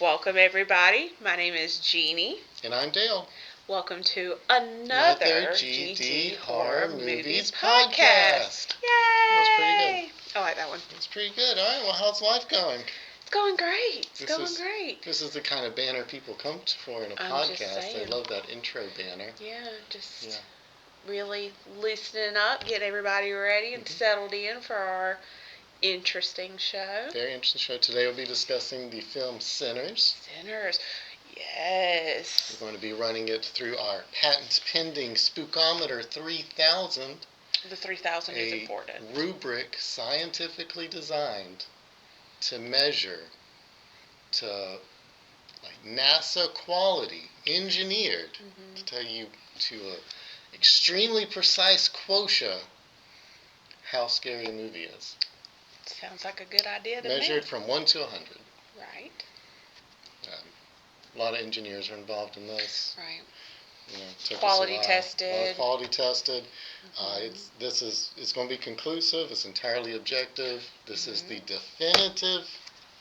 Welcome, everybody. My name is Jeannie. And I'm Dale. Welcome to another GD Horror Movies podcast. Yay! That was pretty good. I like that one. It's pretty good. All right, well, how's life going? It's going great. It's going great. This is the kind of banner people come for in a I'm podcast. just saying. They love that intro banner. Yeah, really loosening up, getting everybody ready and settled in for our interesting show. Very interesting show. Today we'll be discussing the film Sinners. Yes. We're going to be running it through our patent-pending Spookometer 3000. The 3000 is important. A rubric scientifically designed to measure, to NASA quality, engineered to tell you to an extremely precise quota how scary a movie is. Sounds like a good idea to me. Measured from 1 to 100. Right. A lot of engineers are involved in this. Right. Quality tested. Quality tested. It's going to be conclusive. It's entirely objective. This is the definitive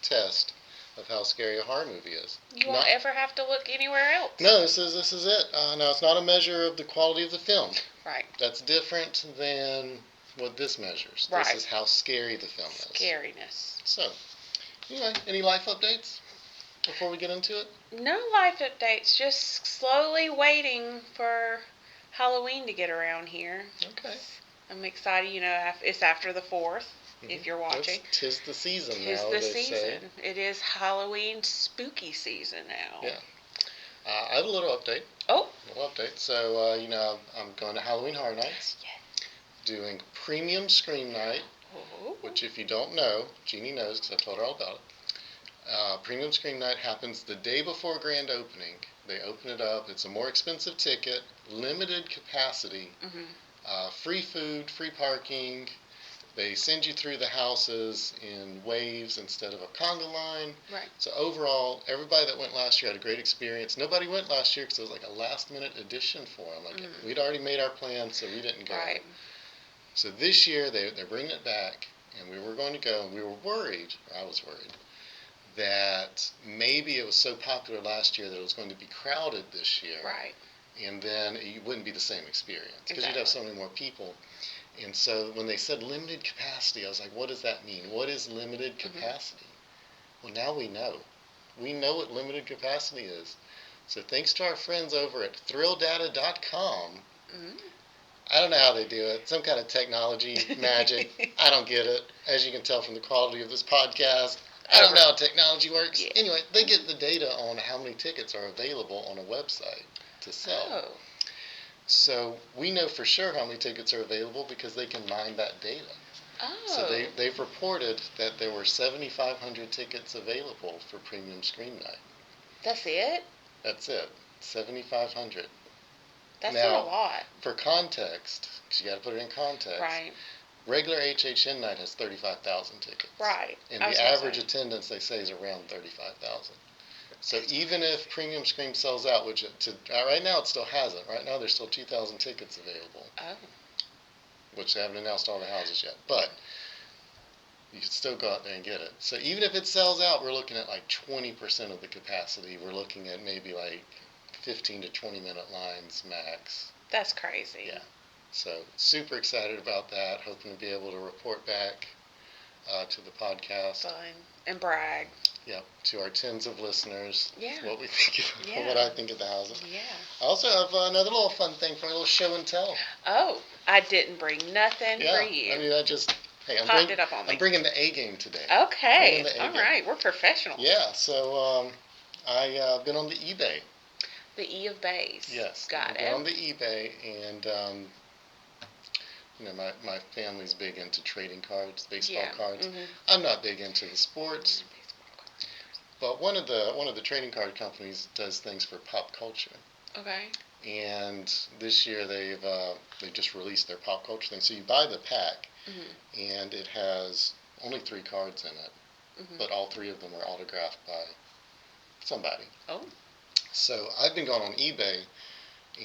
test of how scary a horror movie is. You won't ever have to look anywhere else. No, this is it. Now, it's not a measure of the quality of the film. Right. That's different than what this measures. Right. This is how scary the film is. Scariness. So, anyway, any life updates before we get into it? No life updates. Just slowly waiting for Halloween to get around here. Okay. I'm excited. It's after the 4th. If you're watching. Tis the season now. Tis the season. Say. It is Halloween spooky season now. Yeah. I have a little update. Oh. A little update. So, I'm going to Halloween Horror Nights. Yes. Doing Premium Scream Night. Oh. Which, if you don't know, Jeannie knows because I told her all about it. Premium Scream Night happens the day before grand opening. They open it up. It's a more expensive ticket, limited capacity, free food, free parking. They send you through the houses in waves instead of a conga line. Right. So overall, everybody that went last year had a great experience. Nobody went last year because it was like a last-minute addition for them. We'd already made our plans, so we didn't go. Right. So this year, they're bringing it back, and we were going to go, and we were worried, I was worried, that maybe it was so popular last year that it was going to be crowded this year. Right. And then it wouldn't be the same experience because you'd have so many more people. And so when they said limited capacity, I was like, what does that mean? What is limited capacity? Well, now we know. We know what limited capacity is. So thanks to our friends over at ThrillData.com, I don't know how they do it. Some kind of technology magic. I don't get it. As you can tell from the quality of this podcast, I don't know how technology works. Yeah. Anyway, they get the data on how many tickets are available on a website to sell. Oh. So we know for sure how many tickets are available because they can mine that data. Oh. So they've reported that there were 7,500 tickets available for Premium Scream Night. That's it? That's it. 7,500. That's now, not a lot. For context, because you got to put it in context. Right. Regular HHN night has 35,000 tickets. Right. And the average attendance, they say, is around 35,000. So even if Premium Scream sells out, which right now it still hasn't. Right now there's still 2,000 tickets available. Oh. Which they haven't announced all the houses yet. But you can still go out there and get it. So even if it sells out, we're looking at like 20% of the capacity. We're looking at maybe like 15 to 20 minute lines max. That's crazy. Yeah. So super excited about that. Hoping to be able to report back to the podcast. Fun. And brag. Yep, to our tens of listeners. Yeah. What we think of, what I think of the houses. Yeah. I also have another little fun thing for a little show and tell. Oh, I didn't bring nothing for you. I mean, I'm bringing the A game today. Okay. All right. We're professional. Yeah. So I've been on the eBay. The E of Bays. Yes. Got it. I've been on the eBay, and my family's big into trading cards, baseball cards. I'm not big into the sports. But one of the trading card companies does things for pop culture. Okay. And this year they've just released their pop culture thing. So you buy the pack, and it has only 3 cards in it, but all 3 of them are autographed by somebody. Oh. So I've been going on eBay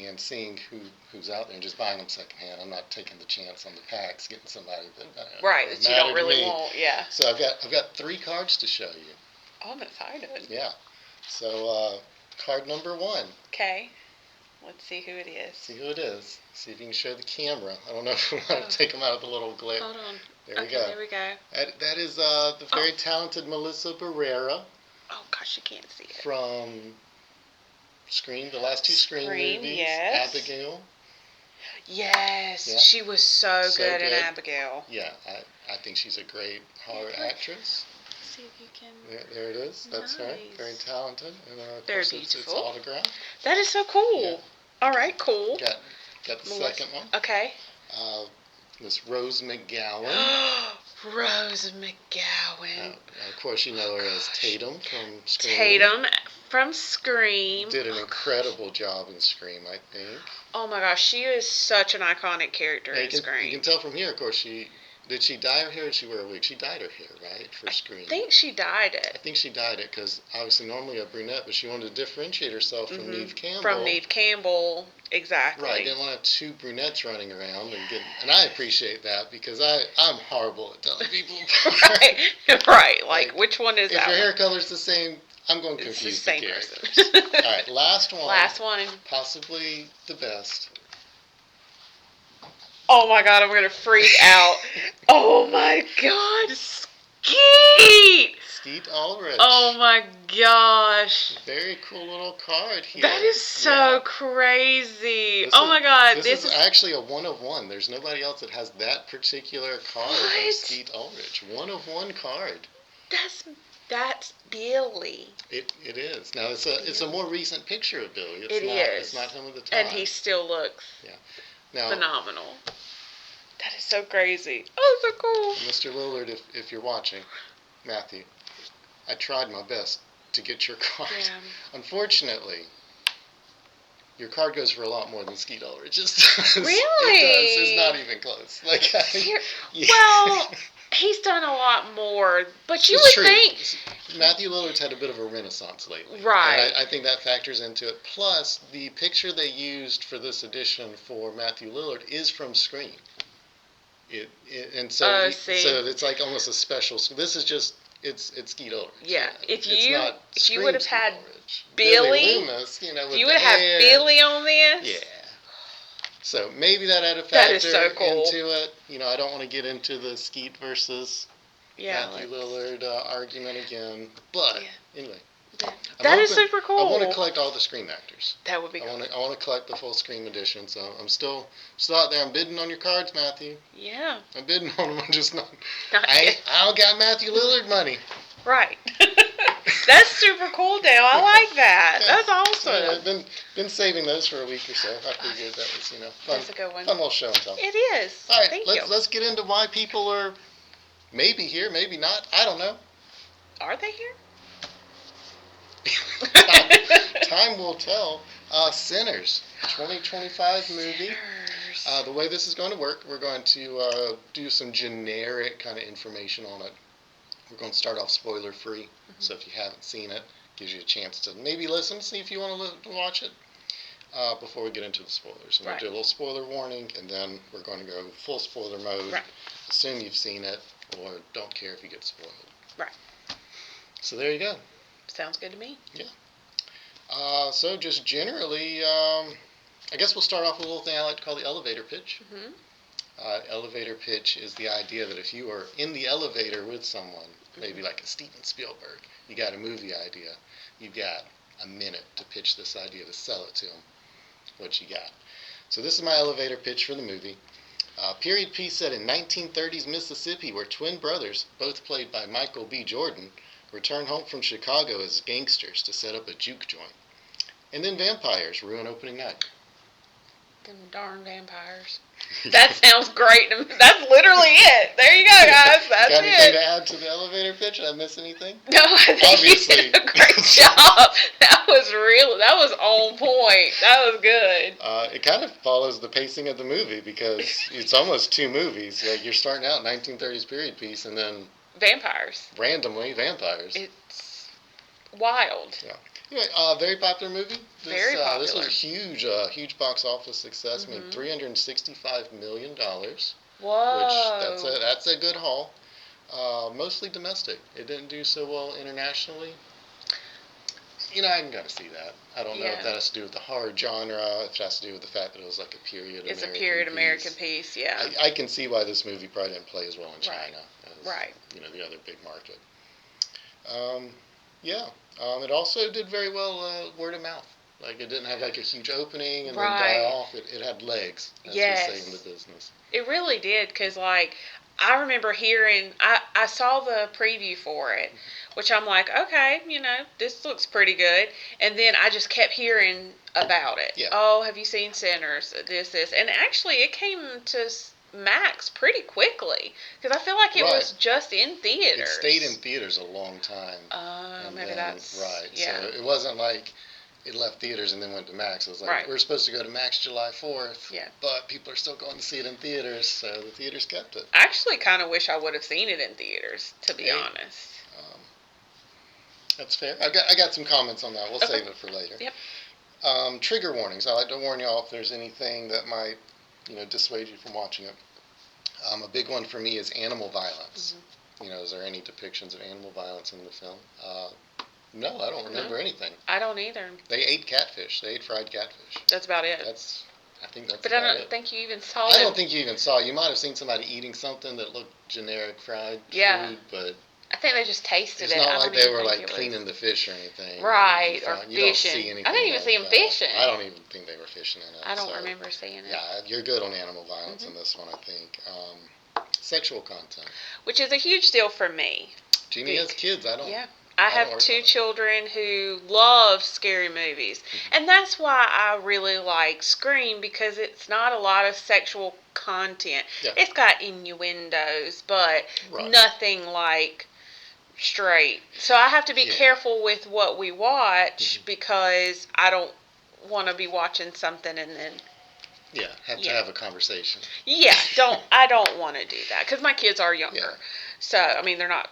and seeing who's out there and just buying them secondhand. I'm not taking the chance on the packs, getting somebody that that you don't really want. Yeah. So I've got 3 cards to show you. Oh, I'm excited. Yeah. So, card number 1. Okay. Let's see who it is. See who it is. See if you can show the camera. I don't know if we want to take them out of the little glare. Hold on. There we Okay, go. there we go. That is the very talented Melissa Barrera Oh gosh, you can't see it. from Scream, the last 2 Scream movies. Yes. Abigail. Yes, Yeah. she was so good in good. Abigail. Yeah, I think she's a great horror actress. See if you can. There it is. That's her. Nice. Very talented. And of Very course it's beautiful. autographed. That is so cool. Yeah. All right, cool. Got the second one. Okay. Miss Rose McGowan. Rose McGowan. Of course, you know her as Tatum from Scream. Tatum from Scream. Did an incredible job in Scream, I think. Oh my gosh, she is such an iconic character in Scream. You can tell from here, of course, did she dye her hair or did she wear a wig? She dyed her hair, right, for Scream. I think she dyed it. I think she dyed it because obviously normally a brunette, but she wanted to differentiate herself from Neve Campbell. From Neve Campbell, exactly. Right, didn't want to have 2 brunettes running around and I appreciate that because I'm horrible at telling people. right. Like which one is that? If your hair color's the same, I'm going to confuse the characters. All right, last one. Last one. Possibly the best. Oh my god, I'm gonna freak out. Oh my god, Skeet! Skeet Ulrich. Oh my gosh. Very cool little card here. That is so crazy. My god. This is actually a 1 of 1. There's nobody else that has that particular card of Skeet Ulrich. 1 of 1 card. That's Billy. It is. Now it's a more recent picture of Billy. It's not him at the time. And he still looks now, phenomenal. That is so crazy. Oh, so cool. Mr. Lillard, if you're watching, Matthew, I tried my best to get your card. Yeah. Unfortunately, your card goes for a lot more than Skeet Ulrich does. Really? It does. It's not even close. Well, he's done a lot more, but you would think Matthew Lillard's had a bit of a renaissance lately. Right. And I think that factors into it. Plus, the picture they used for this edition for Matthew Lillard is from Scream. So it's like almost a special. This is just it's Skeet Ulrich. Yeah. If you would have had Billy Loomis, if you would have had Billy on this. Yeah. So maybe that had a factor so cool. into it. I don't want to get into the Skeet versus Matthew Lillard argument again. But anyway. That is super cool. I want to collect all the Scream actors. That would be cool. I want to collect the full Scream edition. So I'm still out there. I'm bidding on your cards, Matthew. Yeah. I'm bidding on them. I'm just not. I don't got Matthew Lillard money. Right. That's super cool, Dale. I like that. That's awesome. Yeah, I've been saving those for a week or so. I figured that was fun. That's a good one. Fun little show and tell. It is. All right. Thank you. Let's get into why people are maybe here, maybe not. I don't know. Are they here? Time will tell. Sinners, 2025 movie. The way this is going to work, we're going to do some generic kind of information on it. We're going to start off spoiler free, so if you haven't seen it, gives you a chance to maybe listen, see if you want to watch it before we get into the spoilers. And we'll do a little spoiler warning, and then we're going to go full spoiler mode. Right. Assume you've seen it, or don't care if you get spoiled. Right. So there you go. Sounds good to me. Yeah. So just generally, I guess we'll start off with a little thing I like to call the elevator pitch. Elevator pitch is the idea that if you are in the elevator with someone, maybe like a Steven Spielberg, you got a movie idea, you've got a minute to pitch this idea, to sell it to them. What you got? So this is my elevator pitch for the movie. Period piece set in 1930s Mississippi, where twin brothers, both played by Michael B. Jordan, return home from Chicago as gangsters to set up a juke joint. And then vampires ruin opening night. Them darn vampires. That sounds great. That's literally it. There you go, guys. That's Got anything to add to the elevator pitch? Did I miss anything? No, I think you did a great job. That was on point. That was good. It kind of follows the pacing of the movie because it's almost 2 movies. You're starting out 1930s period piece and then vampires. Randomly, vampires. It's wild. Yeah. Anyway, very popular movie. Very popular. This was a huge box office success. Made $365 million. Whoa. Which that's a good haul. Mostly domestic. It didn't do so well internationally. I can kind of see that. I don't know Yeah. if that has to do with the horror genre, if it has to do with the fact that it was like a period It's American a period piece. American piece, yeah. I can see why this movie probably didn't play as well in Right. China as Right. The other big market. Yeah. It also did very well word of mouth. Like it didn't have like a huge opening and then die Right. off. It had legs, as we Yes. say in the business. It really did, because, like, I remember hearing, I saw the preview for it, which I'm like, okay, this looks pretty good. And then I just kept hearing about it. Yeah. Oh, have you seen Sinners? This. And actually, it came to Max pretty quickly, because I feel like it was just in theaters. It stayed in theaters a long time. Maybe then, that's. right. Yeah. So it wasn't like it left theaters and then went to Max. It was like we're supposed to go to Max July 4th, but people are still going to see it in theaters, so the theaters kept it. I actually kind of wish I would have seen it in theaters, to be honest. That's fair. I got some comments on that. We'll save it for later. Yep. Trigger warnings. I like to warn y'all if there's anything that might, dissuade you from watching it. A big one for me is animal violence. Mm-hmm. Is there any depictions of animal violence in the film? No, I don't remember anything. I don't either. They ate catfish. They ate fried catfish. That's about it. I think that's but about it. But I don't think you even saw I don't think you even saw it. You might have seen somebody eating something that looked generic fried food, but I think they just tasted it. It's not like they were like cleaning the fish or anything. Right, or you fishing. Don't see anything I didn't even see them fishing. I don't even think they were fishing in it. I don't remember seeing it. Yeah, you're good on animal violence in this one, I think. Sexual content. Which is a huge deal for me. Jeannie has kids. I don't. Yeah. I have 2 children who love scary movies. Mm-hmm. And that's why I really like Scream, because it's not a lot of sexual content. Yeah. It's got innuendos, but nothing like straight. So I have to be careful with what we watch, because I don't want to be watching something and then have to have a conversation. Yeah, I don't want to do that, because my kids are younger. So I mean, they're not.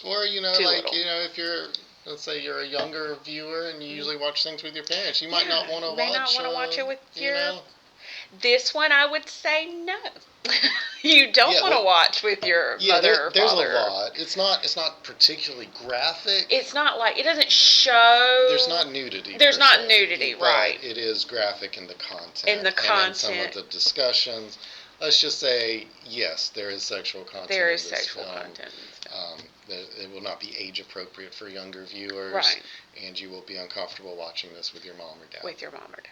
Or if you're, let's say you're a younger viewer and you usually watch things with your parents, you might not want to watch it with your. This one, I would say no. You don't want to watch with your mother or there's father. There's a lot. It's not particularly graphic. It's not like, it doesn't show. There's not nudity. There's not nudity, right? It is graphic in the content. And in some of the discussions. Let's just say, yes, there is sexual content. There is sexual content. It will not be age appropriate for younger viewers. Right. And you will be uncomfortable watching this with your mom or dad. With your mom or dad.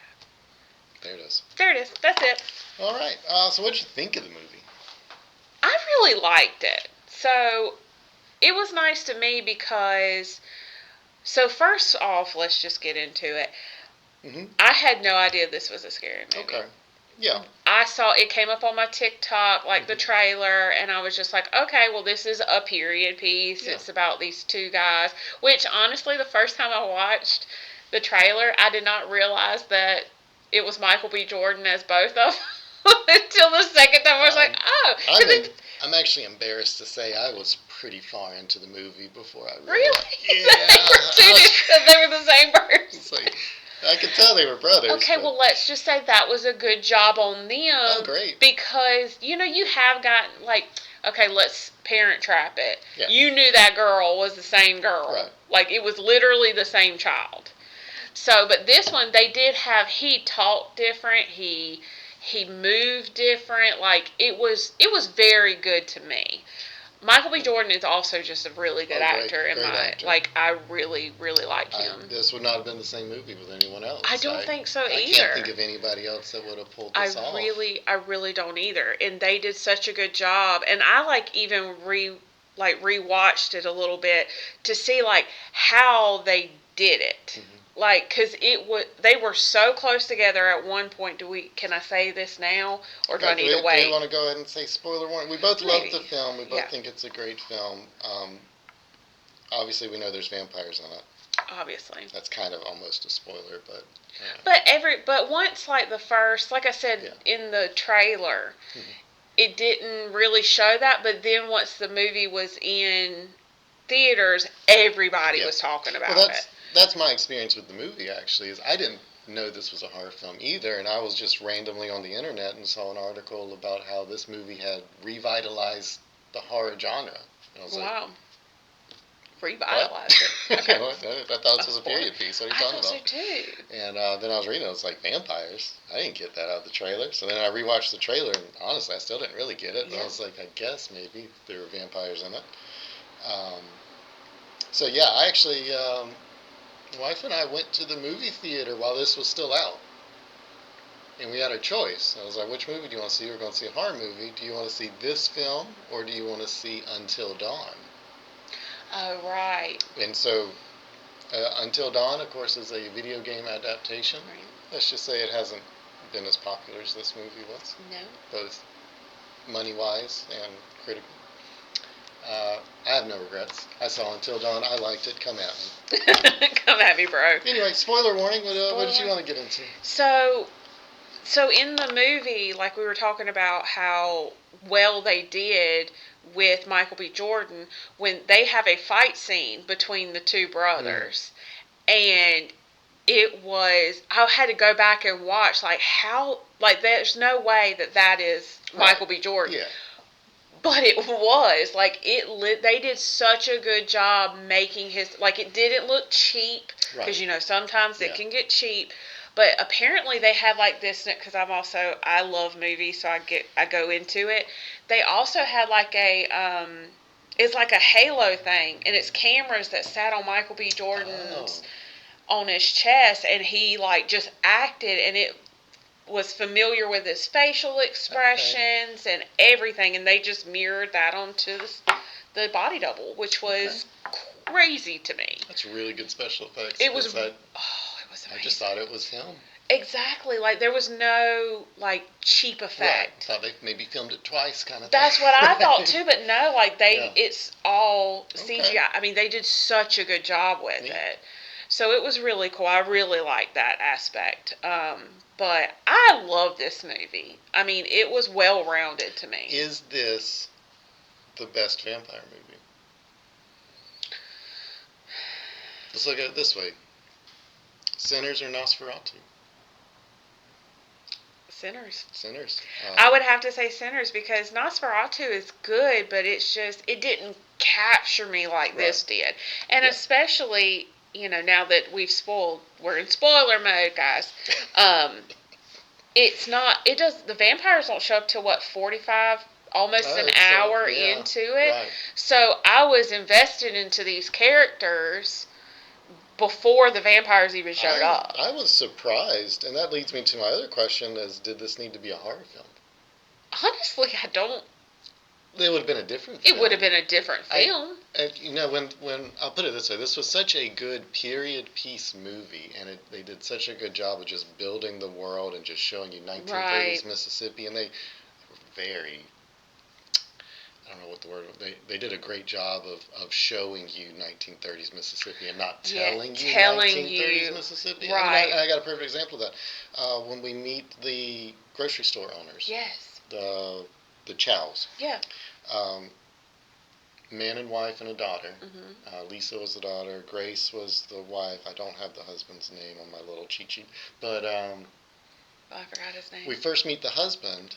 There it is. There it is. That's it. All right. So what did you think of the movie? I really liked it. So it was nice to me because, so first off, let's just get into it. Mm-hmm. I had no idea this was a scary movie. Okay. Yeah. I saw it came up on my TikTok, like the trailer, and I was just like, okay, well, this is a period piece. Yeah. It's about these 2 guys, which honestly, the first time I watched the trailer, I did not realize that it was Michael B. Jordan as both of them until the second time. I was like, oh. I'm actually embarrassed to say I was pretty far into the movie before I realized. Really? Yeah. They were the same person. It's like, I could tell they were brothers. Okay, well, let's just say that was a good job on them. Oh, great. Because, you have gotten, like, okay, let's Parent Trap it. Yeah. You knew that girl was the same girl. Right. Like, it was literally the same child. So, but this one, they did have, he talked different, he moved different, like, it was very good to me. Michael B. Jordan is also just a really good actor in my actor. Like, I really, really like him. This would not have been the same movie with anyone else. I don't think so either. I can't think of anybody else that would have pulled this off. I really don't either. And they did such a good job. And I even rewatched it a little bit to see how they did it. Mm-hmm. Because they were so close together at one point. Can I say this now, or do I need to wait? Do you want to go ahead and say spoiler warning? We both love the film. We both think it's a great film. Obviously, we know there's vampires in it. Obviously, that's kind of almost a spoiler, but. But once the first, like I said in the trailer, it didn't really show that. But then once the movie was in theaters, everybody was talking about it. That's my experience with the movie, actually, is I didn't know this was a horror film either, and I was just randomly on the internet and saw an article about how this movie had revitalized the horror genre. And I was like, revitalize it. Okay. I thought this was a period piece. What are you talking about? I thought so too. And then I was reading, it was like vampires. I didn't get that out of the trailer. So then I rewatched the trailer, and honestly, I still didn't really get it. But I was like, I guess maybe there were vampires in it. So yeah, I actually, my wife and I went to the movie theater while this was still out. And we had a choice. I was like, which movie do you want to see? We're going to see a horror movie. Do you want to see this film, or do you want to see Until Dawn? Oh, right. And so, Until Dawn, of course, is a video game adaptation. Right. Let's just say it hasn't been as popular as this movie was. No. Both money-wise and critically. I have no regrets. I saw Until Dawn. I liked it. Come at me. Come at me, bro. Anyway, spoiler warning. What did you want to get into? So in the movie, like we were talking about how well they did with Michael B. Jordan, when they have a fight scene between the two brothers, and it was, I had to go back and watch, like, how, like, there's no way that is Michael B. Jordan. Yeah. But it was, like, they did such a good job making his, like, it didn't look cheap, because, you know, sometimes it can get cheap, but apparently they had, like, this, because I love movies, so I go into it. They also had, like, it's like a halo thing, and it's cameras that sat on Michael B. Jordan's, on his chest, and he, like, just acted, and it was familiar with his facial expressions and everything, and they just mirrored that onto the body double, which was crazy to me. That's really good special effects. It was amazing. I just thought it was him. Exactly, like there was no like cheap effect. Right. I thought they maybe filmed it twice, kind of. That's what I thought too, but no, like it's all CGI. I mean, they did such a good job with it. So it was really cool. I really liked that aspect. But I love this movie. I mean, it was well-rounded to me. Is this the best vampire movie? Let's look at it this way. Sinners or Nosferatu? Sinners. I would have to say Sinners, because Nosferatu is good, but it's just, it didn't capture me like this did. And especially, you know, now that we're in spoiler mode, guys. The vampires don't show up till 45, almost an hour into it. Right. So I was invested into these characters before the vampires even showed up. I was surprised, and that leads me to my other question: did this need to be a horror film? Honestly, I don't. It would have been a different film. It would have been a different film. You know, when I'll put it this way, this was such a good period piece movie, and they did such a good job of just building the world and just showing you 1930s Mississippi, and they were very, I don't know what the word, they did a great job of showing you 1930s Mississippi and not telling you 1930s Mississippi. Right. And I got a perfect example of that. When we meet the grocery store owners. Yes. The Chows. Yeah. Man and wife and a daughter. Mm-hmm. Lisa was the daughter. Grace was the wife. I don't have the husband's name on my little cheat sheet. But I forgot his name. We first meet the husband,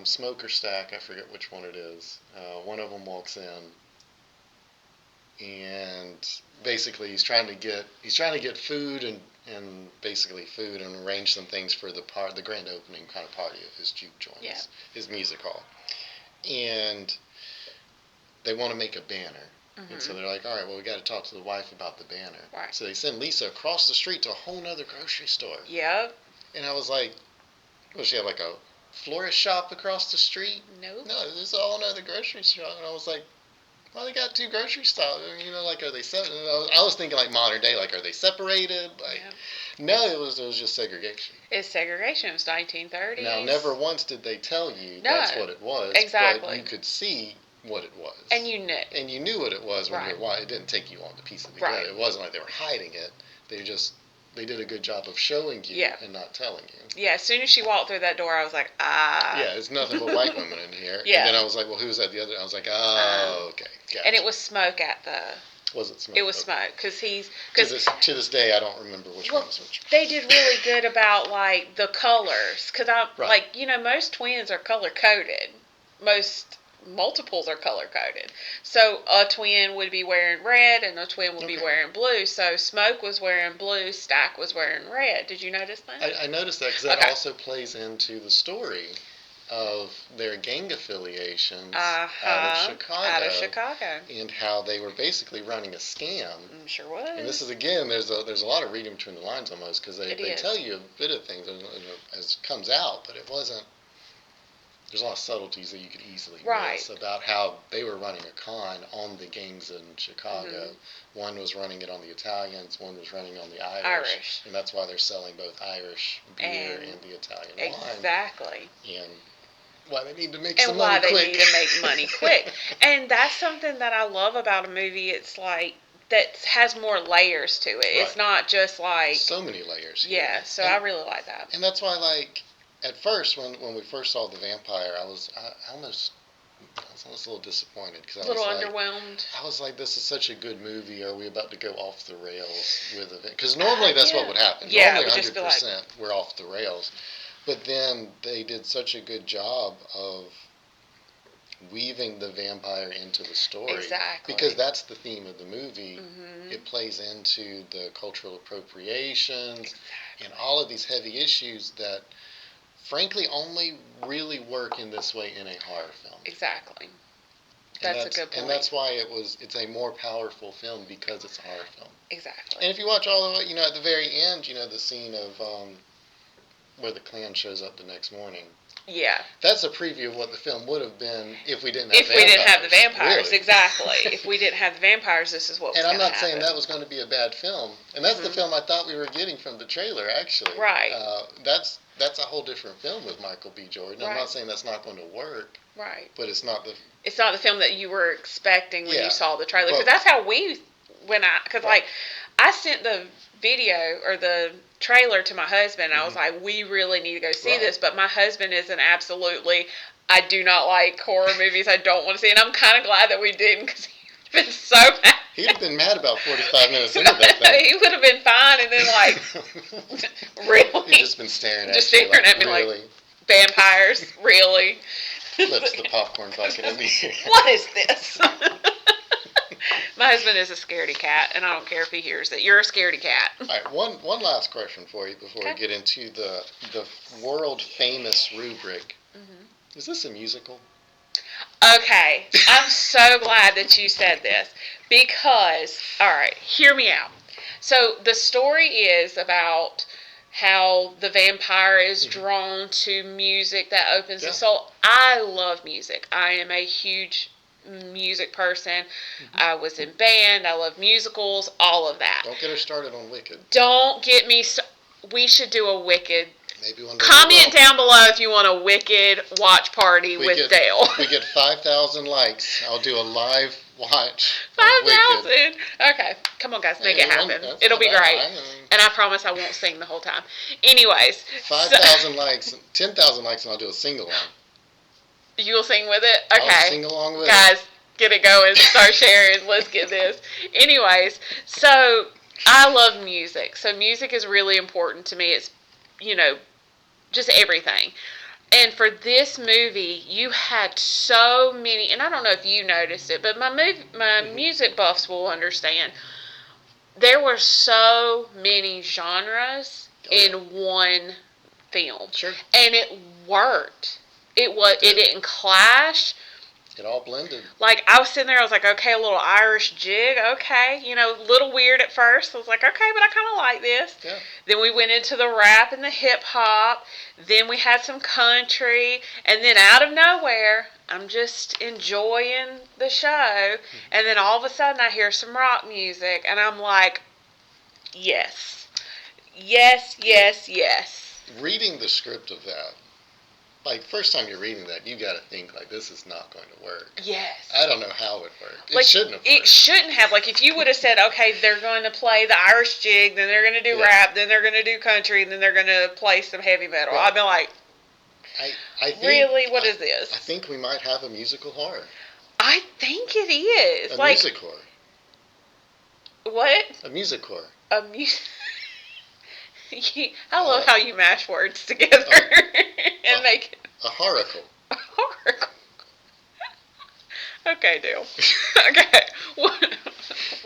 Smoker Stack. I forget which one it is. One of them walks in, and basically he's trying to get food and basically food and arrange some things for the grand opening kind of party of his juke joint, his music hall, and they want to make a banner. Mm-hmm. And so they're like, all right, well, we got to talk to the wife about the banner. Right. So they send Lisa across the street to a whole nother grocery store. Yep. And I was like, well, she had like a florist shop across the street? Nope. No, there's a whole nother grocery shop. And I was like, well, they got two grocery stores. You know, like, are they separated? I was thinking like modern day, like, are they separated? Like, no, it was just segregation. It's segregation. It was 1930s. Now, never once did they tell you that's what it was. Exactly. But you could see what it was. And you knew. And you knew what it was when it didn't take you on the piece of the good. It wasn't like they were hiding it. They did a good job of showing you and not telling you. Yeah, as soon as she walked through that door, I was like, Yeah, it's nothing but white women in here. Yeah. And then I was like, well, who's at the other? I was like, oh, okay. Gotcha. And it was Smoke at the... Was it Smoke? It was Smoke, because he's... To this day, I don't remember which one was which. They did really good about, like, the colors. Because, like, you know, most twins are color-coded. Most multiples are color coded. So a twin would be wearing red and a twin would be wearing blue. So Smoke was wearing blue, Stack was wearing red. Did you notice that? I noticed that because that also plays into the story of their gang affiliations out of Chicago. Out of Chicago. And how they were basically running a scam. Sure was. And this is, again, there's a lot of reading between the lines almost, because they tell you a bit of things as it comes out, but it wasn't. There's a lot of subtleties that you could easily miss about how they were running a con on the gangs in Chicago. One was running it on the Italians, one was running on the Irish. And that's why they're selling both Irish beer and the Italian wine. Exactly. And why they need to make some money quick. And why they need to make money quick. And that's something that I love about a movie. It's like, that has more layers to it. Right. It's not just like... So many layers. Yeah, so I really like that. And that's why, like, at first, when we first saw The Vampire, I was almost a little disappointed. Cause I was underwhelmed. I was like, this is such a good movie. Are we about to go off the rails with it? Because normally that's what would happen. Yeah, normally 100% we're off the rails. But then they did such a good job of weaving the vampire into the story. Exactly. Because that's the theme of the movie. It plays into the cultural appropriations and all of these heavy issues that, frankly, only really work in this way in a horror film. Exactly. That's a good point. And that's why it's a more powerful film, because it's a horror film. Exactly. And if you watch all of it, at the very end, the scene of where the Klan shows up the next morning. Yeah. That's a preview of what the film would have been if we didn't have the vampires. Really. Exactly. If we didn't have the vampires, this is what was going to happen. And I'm not saying that was going to be a bad film. And that's the film I thought we were getting from the trailer, actually. Right. That's a whole different film with Michael B. Jordan. Right. I'm not saying that's not going to work. Right. But it's not the film that you were expecting when you saw the trailer. Because that's how I sent the video or the trailer to my husband, and I was like, we really need to go see this, but my husband isn't absolutely, I do not like horror movies, I don't want to see it, and I'm kind of glad that we didn't, because he'd been so mad. He'd have been mad about 45 minutes into that thing. He would have been fine, and then really? He'd just been staring at me like, vampires, really? Flips the popcorn bucket in the air. What is this? My husband is a scaredy cat, and I don't care if he hears it. You're a scaredy cat. All right, one last question for you before we get into the world famous rubric. Is this a musical? Okay, I'm so glad that you said this because, all right, hear me out. So the story is about how the vampire is drawn to music that opens the soul. I love music. I am a huge music person. I was in band. I love musicals, all of that. Don't get her started on Wicked. Don't get me we should do a Wicked. Maybe one day. Comment down below if you want a Wicked watch party with Dale. We get 5,000 likes. I'll do a live watch. 5,000. Okay. Come on, guys. Make it happen. It'll be great. And I promise I won't sing the whole time. Anyways. 5,000 likes, 10,000 likes, and I'll do a sing-along. You'll sing with it? Okay. I'll sing along with it. Guys, get it going. Start sharing. Let's get this. Anyways, so I love music. So music is really important to me. It's, just everything. And for this movie, you had so many, and I don't know if you noticed it, but my music buffs will understand. There were so many genres in one film. Sure. And it worked. It didn't clash. It all blended. Like, I was sitting there, I was like, okay, a little Irish jig, okay. A little weird at first. I was like, okay, but I kind of like this. Yeah. Then we went into the rap and the hip-hop. Then we had some country. And then out of nowhere, I'm just enjoying the show. And then all of a sudden, I hear some rock music. And I'm like, yes. Yes, yes, yes. Reading the script of that, like, first time you're reading that, you got to think, like, this is not going to work. Yes. I don't know how it worked. It shouldn't have worked. It shouldn't have. Like, if you would have said, okay, they're going to play the Irish jig, then they're going to do rap, then they're going to do country, and then they're going to play some heavy metal. Right. I'd be like, I think, really? What is this? I think we might have a musical horror. I think it is. A music horror. What? A music horror. A music... I love how you mash words together and make it. A horacle. A horacle. Okay, deal. Okay.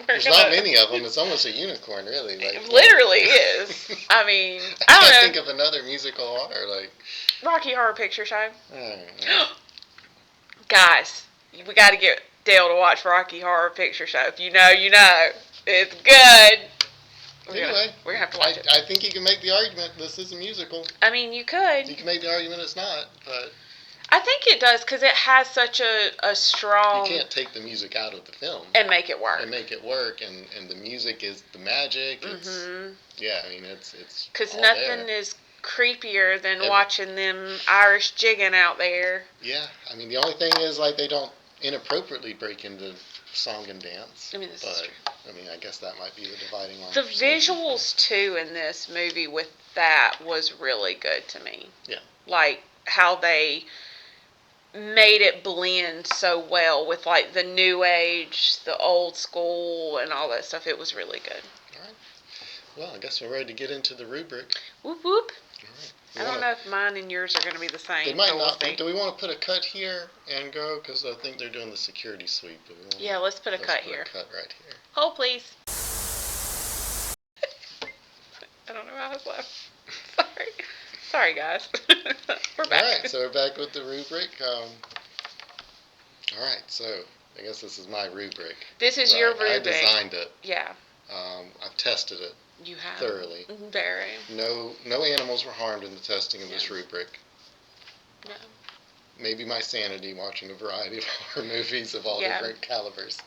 There's not many of them. It's almost a unicorn, really. It literally is. I mean, I can't think of another musical horror like Rocky Horror Picture Show. Guys, we got to get Dale to watch Rocky Horror Picture Show. If you know, you know. It's good. We're gonna have to watch it. I think you can make the argument this is a musical. I mean, you could. You can make the argument it's not, but I think it does because it has such a strong. You can't take the music out of the film and make it work. And the music is the magic. It's, yeah, I mean it's because nothing is creepier than watching them Irish jigging out there. Yeah, I mean the only thing is like they don't inappropriately break into song and dance. I mean, this is true. I mean, I guess that might be the dividing line. The visuals too in this movie with that was really good to me. Yeah, like how they made it blend so well with like the new age, the old school, and all that stuff. It was really good. All right. Well, I guess we're ready to get into the rubric. Whoop whoop. All right. I don't know if mine and yours are going to be the same. They might not be. Do we want to put a cut here and go? Because I think they're doing the security sweep. Yeah, let's put a cut here. A cut right here. Hold, please. I don't know how I was left. Sorry. Sorry, guys. We're back. All right, so we're back with the rubric. All right, so I guess this is my rubric. This is your rubric. I designed it. Yeah. I've tested it. You have. Thoroughly. Very. No animals were harmed in the testing of this rubric. No. Maybe my sanity watching a variety of horror movies of all different calibers.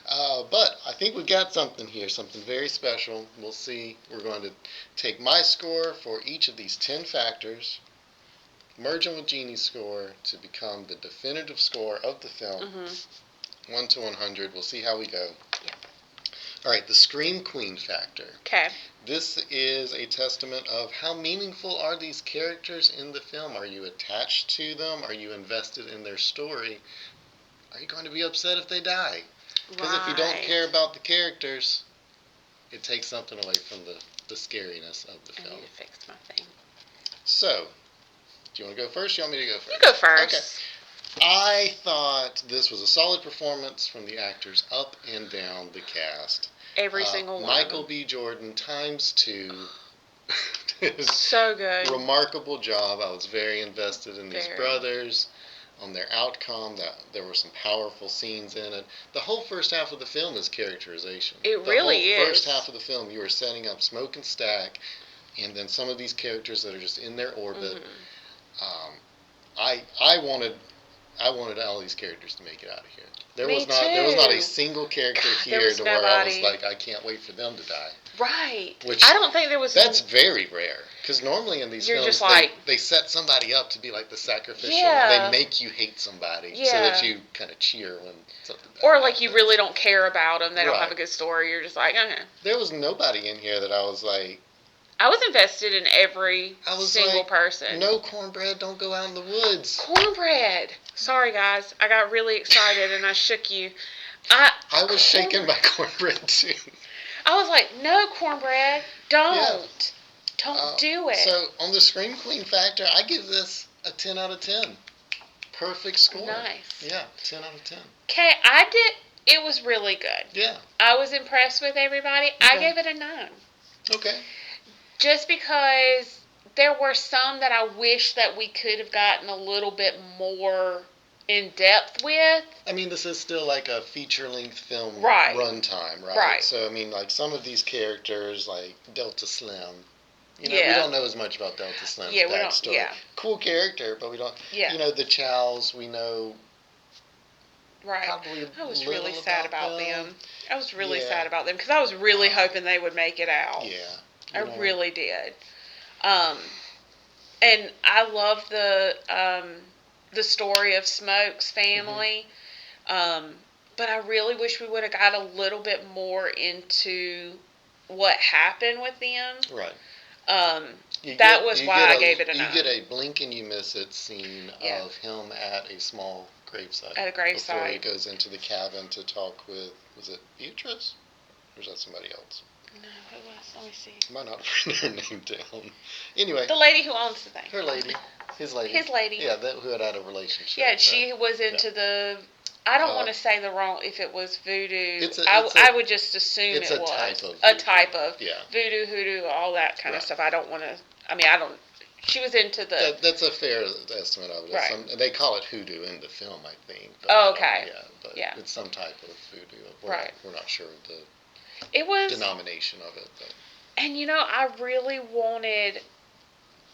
But I think we got something here, something very special. We'll see. We're going to take my score for each of these 10 factors, merge them with Genie's score to become the definitive score of the film. 1 to 100. We'll see how we go. Yeah. All right, the Scream Queen factor. Okay. This is a testament of how meaningful are these characters in the film. Are you attached to them? Are you invested in their story? Are you going to be upset if they die? Because if you don't care about the characters, it takes something away from the scariness of the film. I need to fix my thing. So, do you want to go first? You want me to go first? You go first. Okay. I thought this was a solid performance from the actors up and down the cast. Every single one. Michael B. Jordan ×2. So good. Remarkable job. I was very invested in these brothers, on their outcome. That there were some powerful scenes in it. The whole first half of the film is characterization. It really is. The first half of the film, you are setting up Smoke and Stack, and then some of these characters that are just in their orbit. I wanted all these characters to make it out of here. There was not a single character here to where I was like, I can't wait for them to die. Right. Which I don't think there was. That's very rare. Because normally in these films, they set somebody up to be like the sacrificial. They make you hate somebody so that you kind of cheer when something bad or like you really don't care about them. They don't have a good story. You're just like, There was nobody in here that I was like. I was invested in every single person. No cornbread, don't go out in the woods. Cornbread. Sorry, guys. I got really excited and I shook you. I was shaken by cornbread, too. I was like, no, cornbread. Don't. Yeah. Don't do it. So, on the Scream Queen factor, I give this a 10 out of 10. Perfect score. Nice. Yeah, 10 out of 10. Okay, it was really good. Yeah. I was impressed with everybody. Okay. I gave it a 9. Okay. Just because there were some that I wish that we could have gotten a little bit more in depth with. I mean, this is still like a feature-length film runtime, right? Right. So, I mean, like some of these characters, like Delta Slim, we don't know as much about Delta Slim's backstory. Yeah. Cool character, but we don't, the Chows, we know. Right. I was really sad about them. I was really sad about them because I was really hoping they would make it out. Yeah. I really did. And I love the story of Smoke's family. But I really wish we would have got a little bit more into what happened with them. Right. That was why I gave it a 9. You get a blink and you miss it scene of him at a small gravesite. At a gravesite. Before he goes into the cabin to talk with, was it Beatrice? Or was that somebody else? No, it was. Let me see. I might not have written her name down. Anyway. The lady who owns the thing. Her lady. His lady. His lady. Yeah, who had a relationship. Yeah, she was into the I don't want to say if it was voodoo. I would just assume it was a type of yeah. voodoo, hoodoo, all that kind of stuff. I don't want to. I mean, I don't. She was into the. That's a fair estimate of it. Right. They call it hoodoo in the film, I think. But okay. But it's some type of voodoo. We're not sure of the denomination of it. But. And I really wanted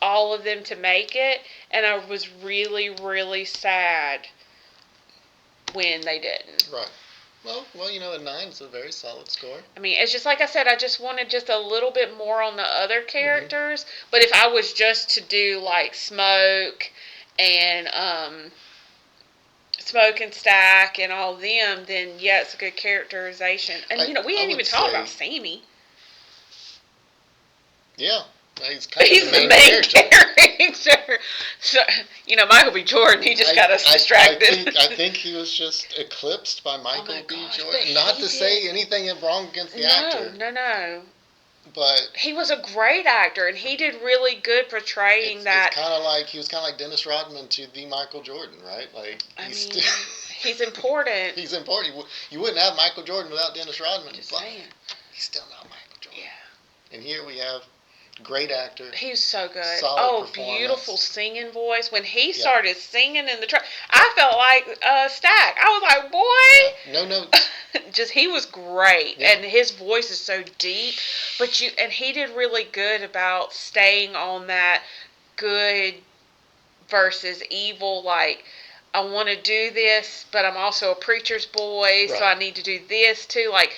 all of them to make it, and I was really, really sad when they didn't. Right. Well, a 9 is a very solid score. I mean, it's just like I said, I just wanted just a little bit more on the other characters. Mm-hmm. But if I was just to do like Smoke and Stack and all them, then yeah, it's a good characterization. And we didn't even talk about Sammy. Yeah. He's the main character. So, Michael B. Jordan, he just got us distracted. I think he was just eclipsed by Michael B. Jordan. Not to say anything wrong against the actor. No. But he was a great actor, and he did really good portraying that. It's kind of like he was kind of like Dennis Rodman to the Michael Jordan, right? Like he's important. He's important. You wouldn't have Michael Jordan without Dennis Rodman. Just saying. He's still not Michael Jordan. Yeah. And here we have. Great actor. He's so good. Solid beautiful singing voice. When he started singing in the truck, I felt like Stack. I was like, boy. No notes. Just he was great, and his voice is so deep. And he did really good about staying on that good versus evil. Like, I want to do this, but I'm also a preacher's boy, so I need to do this too. Like.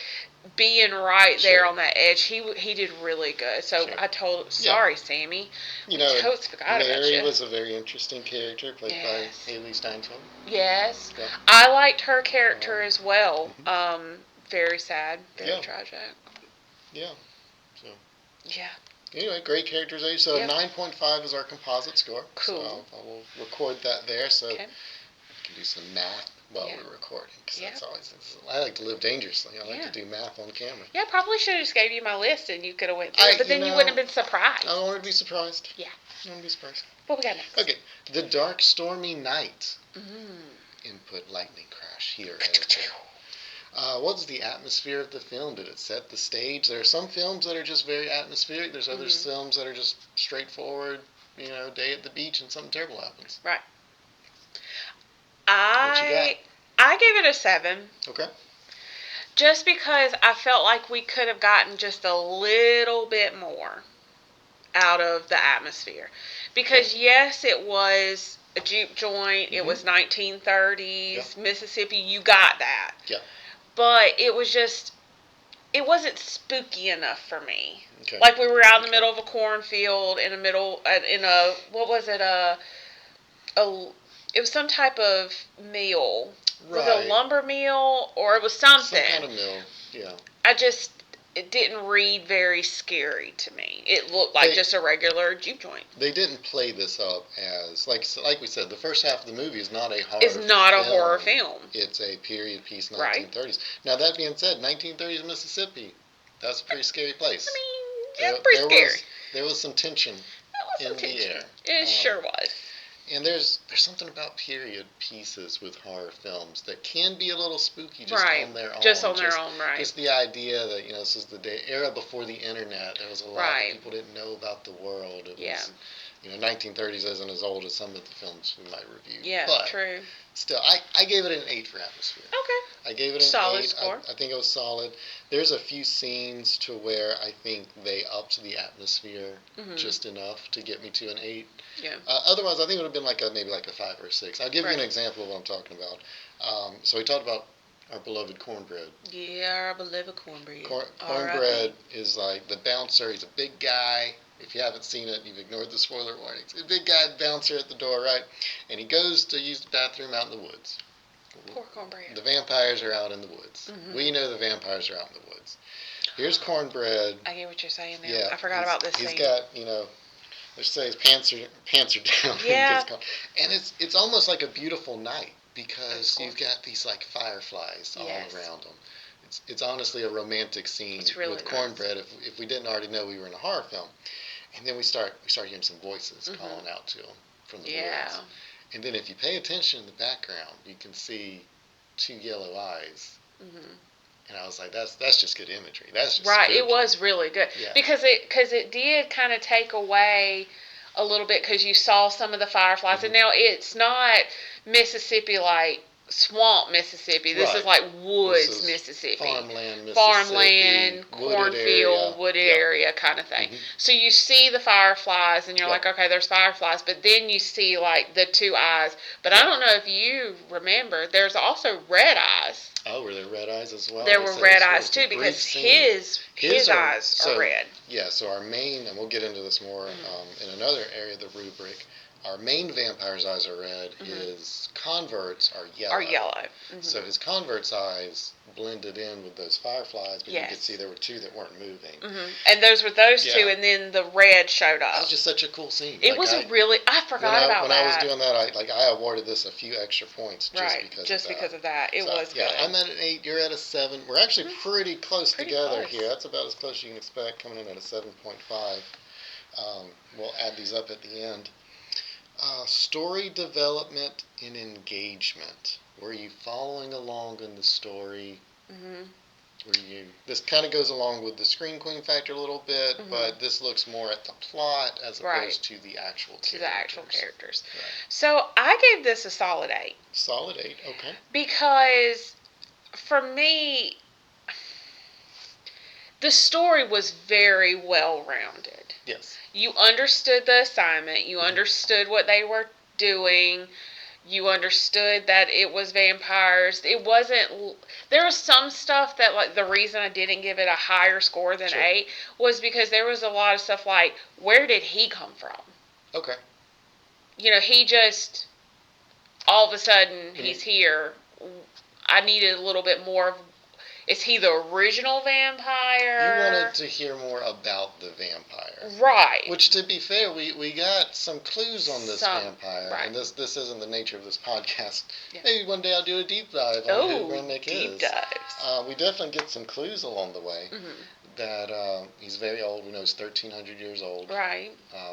Being there on that edge, he did really good. So I told, sorry, Sammy. Totes forgot about you. Mary was a very interesting character, played by Haley Steinfeld. Yes, I liked her character as well. Very sad, very tragic. Yeah. So. Yeah. Anyway, great characterization. So 9.5 is our composite score. Cool. So I will record that there. So we can do some math. While we're recording, because that's always. I like to live dangerously. I like to do math on camera. Yeah, I probably should have just gave you my list and you could have went through it, but then you wouldn't have been surprised. I don't want to be surprised. Yeah. I don't want to be surprised. What we got next? Okay, The Dark Stormy Night. Input lightning crash here. What was the atmosphere of the film? Did it set the stage? There are some films that are just very atmospheric. There's other films that are just straightforward. Day at the beach and something terrible happens. Right. What you got? I gave it a 7. Okay. Just because I felt like we could have gotten just a little bit more out of the atmosphere. Because yes, it was a juke joint. It was 1930s Mississippi. You got that. Yeah. But it was just, it wasn't spooky enough for me. Okay. Like we were out in the middle of a cornfield in what was it, it was some type of mill. Was it a lumber mill or it was something? Some kind of mill, yeah. It didn't read very scary to me. It looked like just a regular juke joint. They didn't play this up as, like we said, the first half of the movie is not a horror film. It's not a horror film. It's a period piece 1930s. Right. Now, that being said, 1930s Mississippi, that's a pretty scary place. I mean, it's pretty scary. There was some tension in the air. It sure was. And there's something about period pieces with horror films that can be a little spooky just on their own. Just on their own, right. Just the idea that, this is the era before the internet. There was a lot that people didn't know about the world. It was, 1930s isn't as old as some of the films we might review. Yeah, but true. Still, I gave it an 8 for atmosphere. Okay. I gave it an solid 8. Score. I think it was solid. There's a few scenes to where I think they upped the atmosphere just enough to get me to an 8. Yeah. Otherwise, I think it would have been maybe like a 5 or a 6. I'll give you an example of what I'm talking about. So we talked about our beloved cornbread. Yeah, our beloved cornbread. Cornbread is like the bouncer. He's a big guy. If you haven't seen it, you've ignored the spoiler warnings. A big guy bouncer at the door, right? And he goes to use the bathroom out in the woods. Poor cornbread. The vampires are out in the woods. We know the vampires are out in the woods. Here's cornbread. I get what you're saying now. Yeah, I forgot about this scene. He's got, let's say his pants are down. Yeah. And it's almost like a beautiful night because you've got these like fireflies all around them. It's honestly a romantic scene with cornbread. If we didn't already know we were in a horror film. And then we start hearing some voices calling out to him from the woods. And then if you pay attention in the background, you can see 2 yellow eyes. Mm-hmm. And I was like, that's just good imagery. That's just right. spooky. It was really good because it did kind of take away a little bit because you saw some of the fireflies, mm-hmm. and now it's not Mississippi like swamp Mississippi. This is like woods Mississippi, farmland, cornfield, wooded area kind of thing. Mm-hmm. So you see the fireflies, and you're like, okay, there's fireflies, but then you see like the 2 eyes. But I don't know if you remember, there's also red eyes. Oh, were there red eyes as well? There were red eyes too, because his eyes are red. Yeah, so our main, and we'll get into this more in another area of the rubric, our main vampire's eyes are red, mm-hmm. his converts are yellow. Mm-hmm. So his convert's eyes blended in with those fireflies, but you could see there were 2 that weren't moving. Mm-hmm. And those were those 2, and then the red showed up. That was just such a cool scene. It was I forgot about that. When I was doing that, I awarded this a few extra points just because of that. It was good. I'm at an 8, you're at a 7. We're actually pretty close together here. That's about as close as you can expect, coming in at a 7.5. We'll add these up at the end. Story development and engagement. Were you following along in the story? Mm-hmm. This kind of goes along with the Scream Queen factor a little bit, mm-hmm. but this looks more at the plot as opposed to the actual characters. Right. So I gave this a solid 8. Solid 8, okay. Because for me, the story was very well rounded. Yes. You understood the assignment. You mm-hmm. understood what they were doing. You understood that it was vampires. It wasn't. There was some stuff that, like, the reason I didn't give it a higher score than 8 was because there was a lot of stuff like, where did he come from? Okay. He just, all of a sudden, mm-hmm. he's here. I needed a little bit more of, is he the original vampire? You wanted to hear more about the vampire. Right. Which, to be fair, we got some clues on this vampire. Right. And this isn't the nature of this podcast. Yeah. Maybe one day I'll do a deep dive on who Rennick is. Deep dives. We definitely get some clues along the way. Mm-hmm. That he's very old. We know he's 1,300 years old. Right.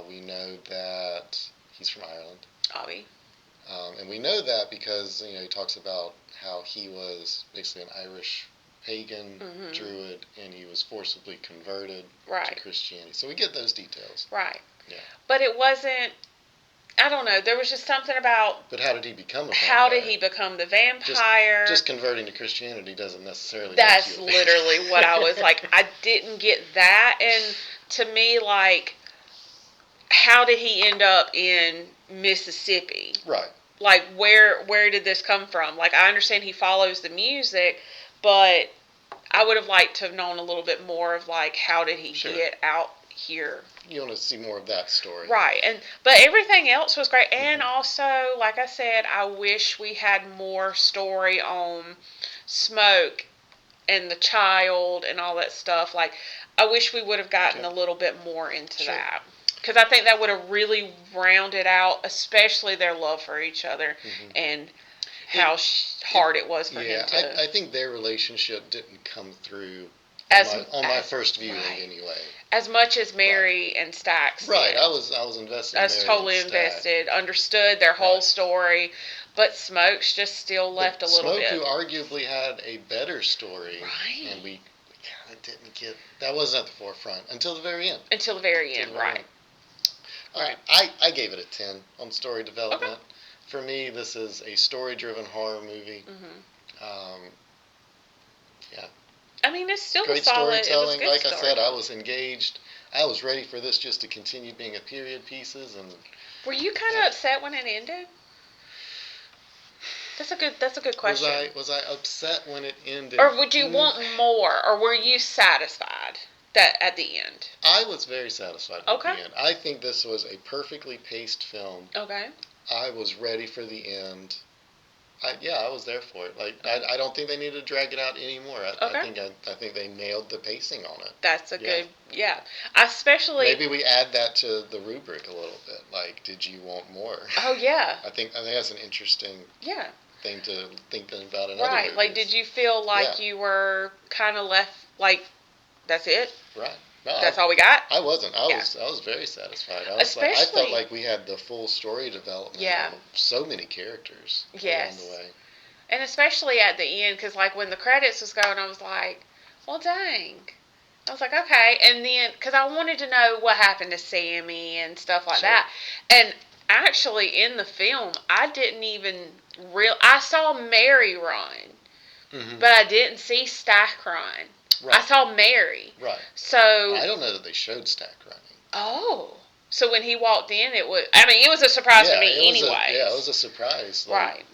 We know that he's from Ireland. Obby. And we know that because, he talks about how he was basically an Irish pagan, mm-hmm. druid, and he was forcibly converted to Christianity. So we get those details. Right. Yeah. But it wasn't, I don't know, there was just something about... But how did he become a vampire? How did he become the vampire? Just converting to Christianity doesn't necessarily That's make you a literally what I was like, I didn't get that. And to me, like, how did he end up in Mississippi? Right. Like, where did this come from? Like, I understand he follows the music, but I would have liked to have known a little bit more of, like, how did he get out here? You want to see more of that story. Right. But everything else was great. And mm-hmm. also, like I said, I wish we had more story on Smoke and the child and all that stuff. Like, I wish we would have gotten a little bit more into that. Because I think that would have really rounded out, especially their love for each other, mm-hmm. and how hard it was for him to... I think their relationship didn't come through on my first viewing anyway. As much as Mary and Stax did. Right, I was invested. I was totally invested, understood their whole story, but Smokes just still left a little bit. Smoke, who arguably had a better story, and we kind of didn't get... That wasn't at the forefront until the very end. Until the very end, right. All right, I gave it a 10 on story development. Okay. For me, this is a story-driven horror movie. Mm-hmm. Yeah. I mean, it's still great solid. Storytelling. Like I said, I was engaged. I was ready for this just to continue being a period pieces. And were you kind of upset when it ended? That's a good question. Was I upset when it ended? Or would you want more? Or were you satisfied that at the end? I was very satisfied at the end. I think this was a perfectly paced film. Okay. I was ready for the end. I was there for it. Like, I don't think they need to drag it out anymore. I think they nailed the pacing on it. That's a good, especially... Maybe we add that to the rubric a little bit. Like, did you want more? Oh, yeah. I think that's an interesting thing to think about in other right. movies. Like, did you feel like you were kind of left, like, that's it? Right. No, that's all we got? I wasn't. I was very satisfied. I felt like we had the full story development of so many characters along the way. And especially at the end, because like when the credits was going, I was like, well, dang. I was like, okay. And then, because I wanted to know what happened to Sammy and stuff like that. And actually, in the film, I didn't even I saw Mary run, but I didn't see Stack run. Right. I saw Mary. Right. So I don't know that they showed Stack running. Oh. So when he walked in, it was a surprise to me anyway. Yeah, it was a surprise. Right.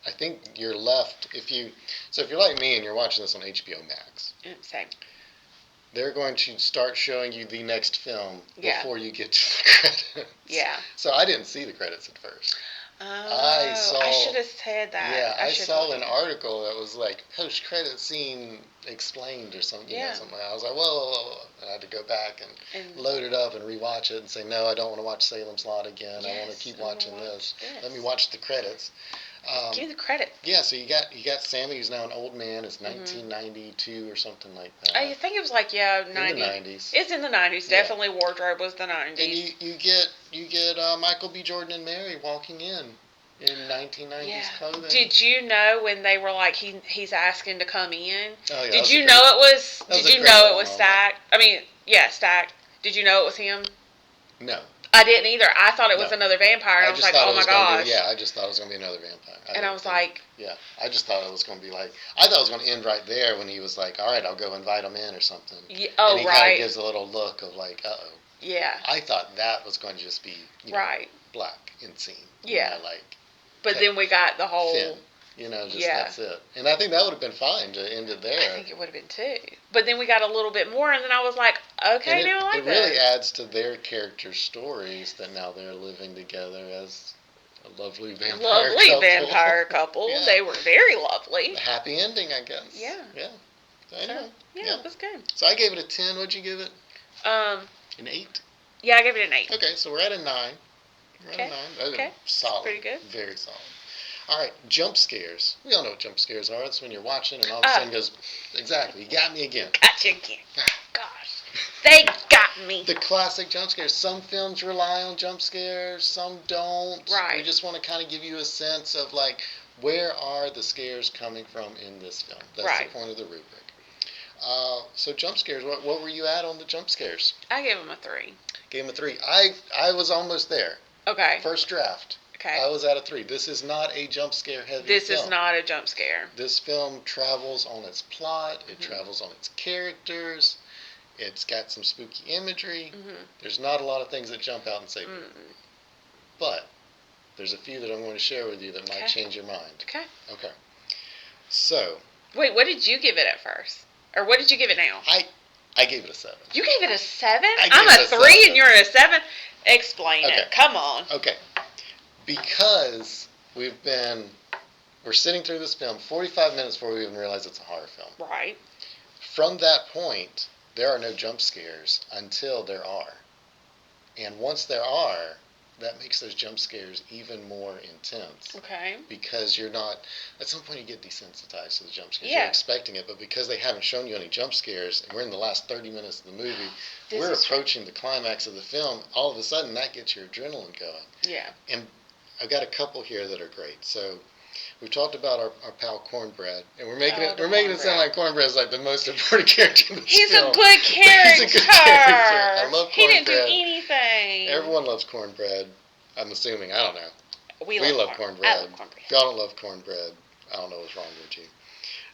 I think you're left, if you're like me and you're watching this on HBO Max. Same. They're going to start showing you the next film before you get to the credits. Yeah. So I didn't see the credits at first. Oh, I should have said that. Yeah, I saw an article that was like post-credit scene explained or something. Yeah. Something. I was like, whoa. And I had to go back and load it up and rewatch it and say, no, I don't want to watch Salem's Lot again. Yes, I want to keep watching this. Let me watch the credits. Give me the credit. Yeah, so you got Sammy, who's now an old man. It's 1992 or something like that. I think it was like 90. In the 90s. It's in the 90s. Definitely wardrobe was the 90s. And you get Michael B. Jordan and Mary walking in 1990s clothing. Did you know when they were like he's asking to come in? Oh, yeah, Did you know it was Stack? I mean, Stack. Did you know it was him? No. I didn't either. I thought it was another vampire. And I was like, oh my gosh. I just thought it was going to be another vampire. I was like... Yeah, I just thought it was going to be like... I thought it was going to end right there when he was like, all right, I'll go invite him in or something. Yeah, and he kind of gives a little look of like, uh-oh. Yeah. I thought that was going to just be, black and scene. Yeah. But then we got the whole... Finn. That's it. And I think that would have been fine to end it there. I think it would have been too. But then we got a little bit more, and then I was like, okay, I like that. It really adds to their character stories that now they're living together as a lovely vampire couple. Yeah. They were very lovely. A happy ending, I guess. Yeah. Yeah. So, anyway, it was good. So I gave it a 10. What'd you give it? An 8? Yeah, I gave it an 8. Okay, so we're at a 9. Okay. Solid. Pretty good. Very solid. All right, jump scares. We all know what jump scares are. That's when you're watching and all of a sudden goes, exactly, you got me again. Gotcha again. Gosh. They got me. The classic jump scares. Some films rely on jump scares, some don't. Right. We just want to kind of give you a sense of like, where are the scares coming from in this film? That's the point of the rubric. So jump scares, what were you at on the jump scares? I gave them a 3. Gave them a 3. I was almost there. Okay. First draft. Okay. I was at a 3. This is not a jump scare heavy film. This is not a jump scare. This film travels on its plot. It travels on its characters. It's got some spooky imagery. There's not a lot of things that jump out and say boo. But there's a few that I'm going to share with you that might change your mind. Okay. So. Wait, what did you give it at first? Or what did you give it now? I gave it a 7. You gave it a 7? I'm a 3 and you're at a 7? Explain it. Come on. Okay. Because we're sitting through this film 45 minutes before we even realize it's a horror film. Right. From that point, there are no jump scares until there are. And once there are, that makes those jump scares even more intense. Okay. Because you're not, at some point you get desensitized to the jump scares. Yeah. You're expecting it, but because they haven't shown you any jump scares, and we're in the last 30 minutes of the movie, we're approaching the climax of the film, all of a sudden that gets your adrenaline going. Yeah. And I've got a couple here that are great. So we've talked about our pal Cornbread, and we're making it sound like Cornbread is like the most important character in this film. He's a good character. He's a good character. I love Cornbread. He didn't do anything. Everyone loves Cornbread. I'm assuming. I don't know. We love Cornbread. I love Cornbread. If y'all don't love Cornbread, I don't know what's wrong with you.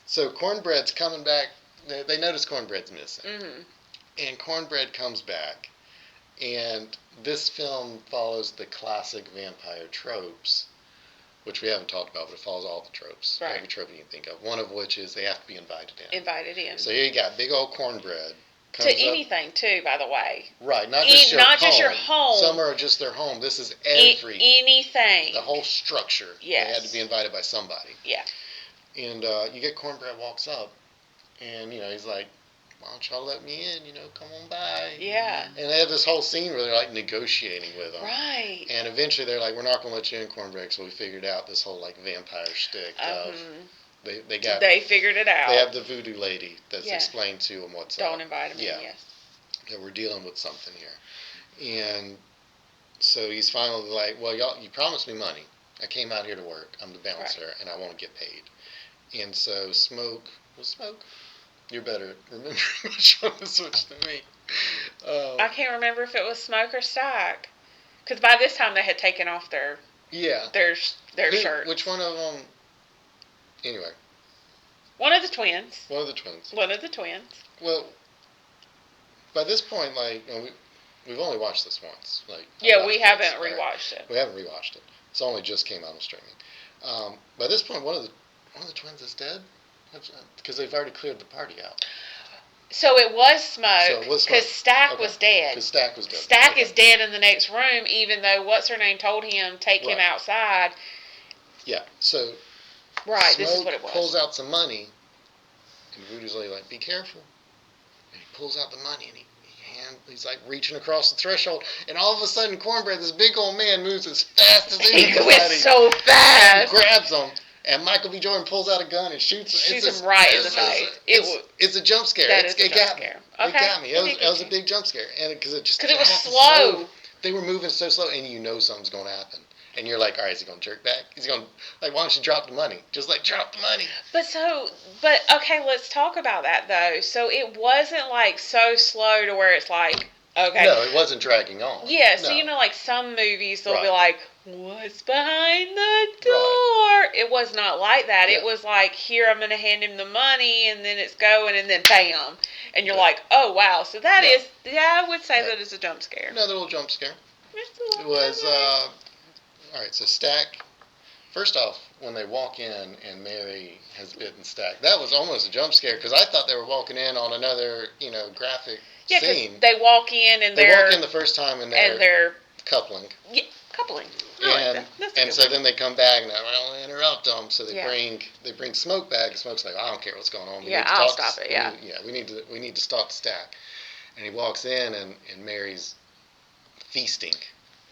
So Cornbread's coming back. They notice Cornbread's missing. And Cornbread comes back. And this film follows the classic vampire tropes, which we haven't talked about, but it follows all the tropes. Right. Every trope you can think of. One of which is they have to be invited in. Invited in. So here you got big old Cornbread. To anything, too, by the way. Right, not just your home. Some are just their home. This is anything. The whole structure. Yes. They had to be invited by somebody. Yeah. And you get Cornbread walks up, and, he's like, why don't y'all let me in, come on by. Yeah. And they have this whole scene where they're like negotiating with them. Right. And eventually they're like, we're not going to let you in, Cornbread, so we figured out this whole like vampire shtick of they figured it out. They have the voodoo lady that's explained to them what's Don't up. invite them in, yes. That we're dealing with something here. And so he's finally like, well, y'all, you promised me money. I came out here to work. I'm the bouncer, and I want to get paid. And so Smoke, you're better at remembering which one to switch to me. I can't remember if it was Smoke or Stack. Because by this time they had taken off their shirts. Which one of them? Anyway. One of the twins. One of the twins. One of the twins. Well, by this point, like, we've only watched this once. Like, yeah, we haven't rewatched it. We haven't rewatched it. It's only just came out on streaming. By this point, one of the twins is dead because they've already cleared the party out. So it was Smoke because Stack was dead. Because Stack was dead. Stack is dead in the next room, even though what's her name told him take him outside. Yeah. So. Right. Smoke this is what it was. Pulls out some money, and Voodoo's like, "Be careful." And he pulls out the money, and he's like reaching across the threshold, and all of a sudden, Cornbread, this big old man, moves as fast as anybody. He went so fast. And grabs him. And Michael B. Jordan pulls out a gun and shoots him right in the face. It's a jump scare. It got me. Okay. It got me. It was a big jump scare, and because it was slow. They were moving so slow, and you know something's going to happen. And you're like, all right, is he going to jerk back? Is he going to, like, why don't you drop the money? Just, like, drop the money. Okay, let's talk about that, though. So it wasn't, like, so slow to where it's like, okay. No, it wasn't dragging on. Yeah, so, like, some movies, they'll be like, what's behind the door? Right. It was not like that. Yeah. It was like, here, I'm going to hand him the money, and then it's going, and then bam. And you're like, oh, wow. So that is, I would say that is a jump scare. Another little jump scare. It was, all right, so Stack, first off, when they walk in and Mary has bitten Stack, that was almost a jump scare because I thought they were walking in on another, graphic scene. Yeah, because they walk in and they walk in the first time and they're coupling. Yeah, coupling. And so then they come back and they'll interrupt them, so they bring Smoke back. And Smoke's like, I don't care what's going on. I'll stop it. Yeah. We need to stop Stack. And he walks in and Mary's feasting.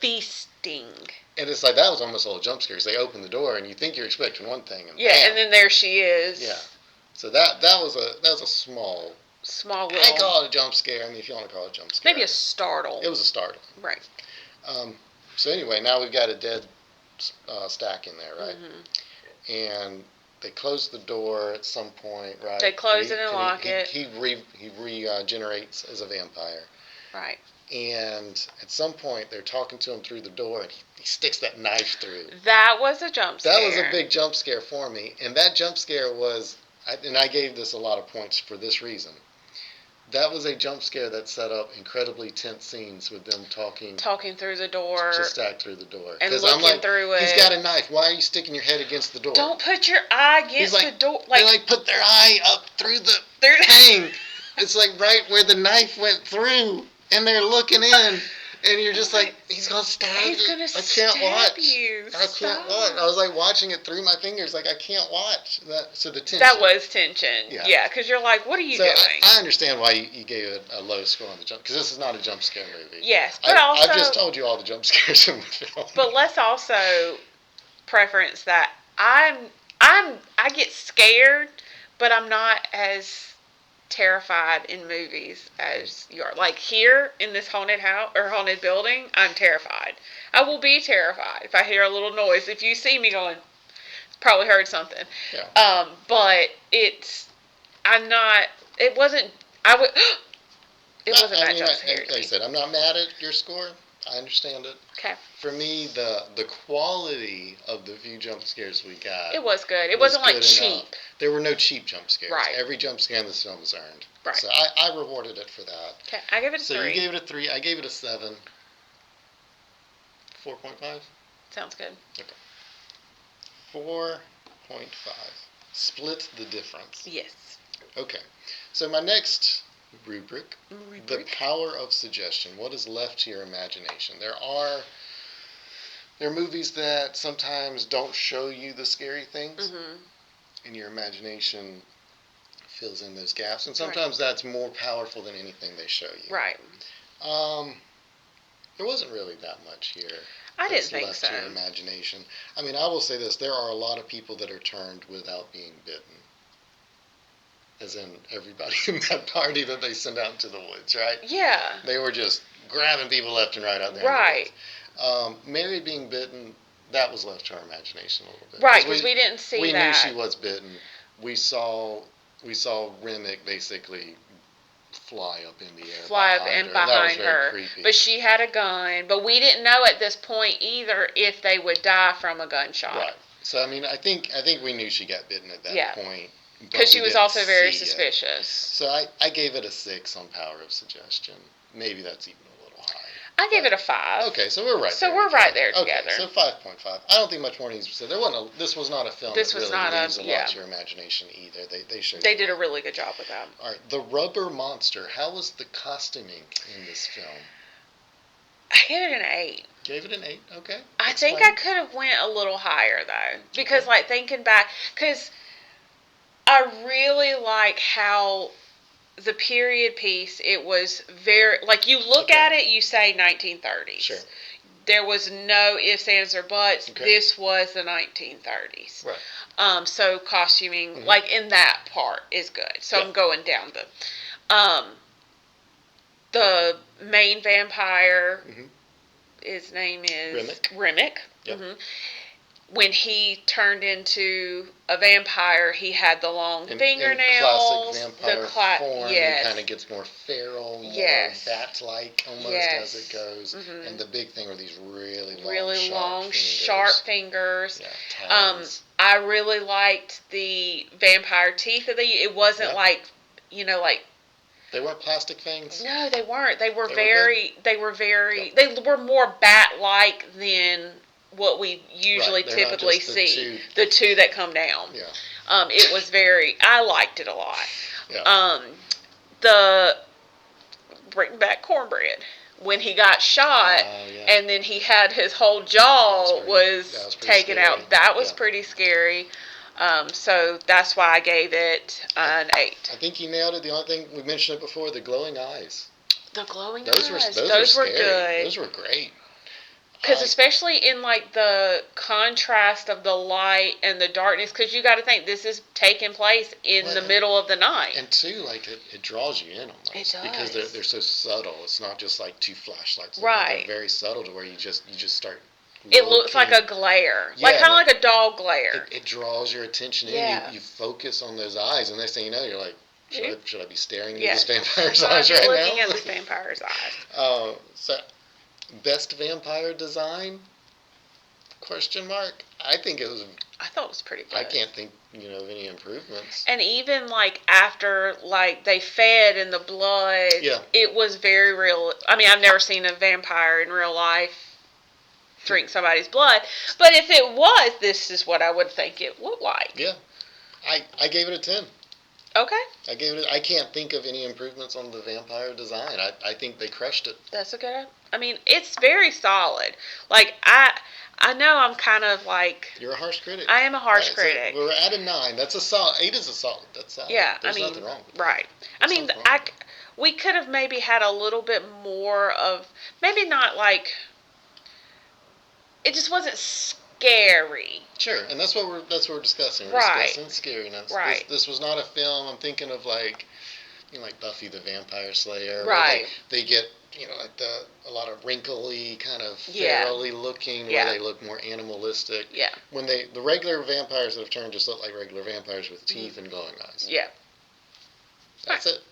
And it's like, that was almost a little jump scare. They open the door and you think you're expecting one thing. And and then there she is. Yeah. So that was a small little. I call it a jump scare. I mean, if you want to call it a jump scare. Maybe a startle. It was a startle. Right. So anyway, now we've got a dead Stack in there, right? Mm-hmm. And they close the door at some point, right? They close it and lock it. He regenerates as a vampire. Right. And at some point, they're talking to him through the door, and he sticks that knife through. That was a jump scare. That was a big jump scare for me. And that jump scare was, and I gave this a lot of points for this reason. That was a jump scare that set up incredibly tense scenes with them talking through the door. To Stack through the door. And looking through it. He's got a knife. Why are you sticking your head against the door? Don't put your eye against the door. They put their eye up through the thing. It's like right where the knife went through. And they're looking in, and you're just like, he's going to stab you. He's going to stab you. I can't watch. I was like watching it through my fingers, like I can't watch that. So the tension. That was tension. Yeah, because you're like, what are you doing? I understand why you gave it a low score on the jump, because this is not a jump scare movie. Yes, but also I've just told you all the jump scares in the film. But let's also preference that I get scared, but I'm not as terrified in movies as you are. Like here in this haunted house or haunted building, I'm terrified. I will be terrified if I hear a little noise. If you see me going, probably heard something. Yeah. But I'm not. It wasn't. It wasn't that jump scary. Like I said, I'm not mad at your score. I understand it. Okay. For me, the quality of the few jump scares we got. It was good. It wasn't like cheap. There were no cheap jump scares. Right. Every jump scare in this film was earned. Right. So I rewarded it for that. Okay. I gave it a 3. So you gave it a 3. I gave it a 7. 4.5? Sounds good. Okay. 4.5. Split the difference. Yes. Okay. So my next rubric, the power of suggestion. What is left to your imagination? There are movies that sometimes don't show you the scary things, and your imagination fills in those gaps. And sometimes that's more powerful than anything they show you. Right. There wasn't really that much here. I didn't think left so. To your imagination. I mean, I will say this: there are a lot of people that are turned without being bitten. As in everybody in that party that they send out into the woods, right? Yeah. They were just grabbing people left and right out there. Right. Mary being bitten that was left to our imagination a little bit. Right, because we didn't see we that. We knew she was bitten. We saw Remick basically fly up in the air behind her. Creepy. But she had a gun. But we didn't know at this point either if they would die from a gunshot. Right. So I mean, I think we knew she got bitten at that point. Because she was also very suspicious. So I gave it a 6 on power of suggestion. Maybe that's even a little high. I gave it a 5. Okay, so we're right. So we're right there together. Okay, so 5.5. I don't think much more needs to be said. This was not a film that really leaves a lot to your imagination either. They did a really good job with that. All right, the rubber monster. How was the costuming in this film? I gave it an 8. Gave it an 8. Okay. I think I could have went a little higher though, because like thinking back, because I really like how the period piece, it was very, like you look at it, you say 1930s. Sure. There was no ifs, ands, or buts. Okay. This was the 1930s. Right. So costuming, like in that part, is good. So I'm going down the main vampire. His name is Remick. Yep. When he turned into a vampire, he had the long fingernails. In classic vampire form, he kind of gets more feral, more bat-like almost as it goes. And the big thing were these really long, sharp fingers. Yeah, I really liked the vampire teeth. It wasn't like, like. They weren't plastic things? No, they weren't. They were they were more bat-like than what we usually typically see. The two that come down. Yeah. It was I liked it a lot. Yeah. The bring back cornbread. When he got shot, and then he had his whole jaw was taken out. That was pretty scary. So that's why I gave it an 8. I think you nailed it. The only thing, we mentioned it before, the glowing eyes. The glowing eyes. Those were good. Those were great. Because especially in like the contrast of the light and the darkness, because you got to think this is taking place in the middle of the night. And too, like it draws you in almost. It does. Because they're so subtle. It's not just like 2 flashlights. Right. They're very subtle to where you just start. It looks like a glare, like kind of like a dog glare. It draws your attention in. You focus on those eyes, and next thing you know, you're like, should I be staring at this vampire's eyes right now? Looking at this vampire's eyes. So, best vampire design? Question mark. I thought it was pretty good. I can't think, of any improvements. And even like after they fed in the blood, it was very real. I mean, I've never seen a vampire in real life drink somebody's blood, but if it was, this is what I would think it looked like. Yeah, I gave it a 10. Okay. I can't think of any improvements on the vampire design. I think they crushed it. That's a good. I mean, it's very solid. Like I know I'm kind of like. You're a harsh critic. I am a harsh critic. We're at a 9. That's a solid. 8 is a solid. That's solid. Yeah, There's nothing wrong with right. I mean, we could have maybe had a little bit more of, maybe not like. It just wasn't scary. Sure, and that's what we're discussing. We're discussing scariness. Right. This was not a film. I'm thinking of like Buffy the Vampire Slayer. Right. They get like a lot of wrinkly, kind of ferally looking, where they look more animalistic. Yeah. When the regular vampires that have turned just look like regular vampires with teeth and glowing eyes. Yeah. That's it.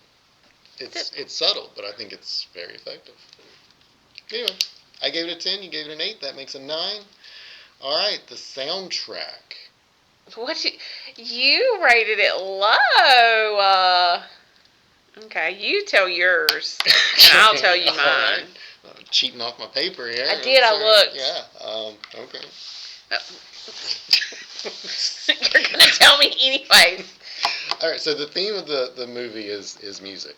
It's subtle, but I think it's very effective. Anyway. I gave it a 10, you gave it an 8, that makes a 9. All right, the soundtrack. You rated it low. Okay, you tell yours, and I'll tell you mine. Right. Cheating off my paper here. I did, I looked. Yeah, okay. You're going to tell me anyways. All right, so the theme of the movie is music.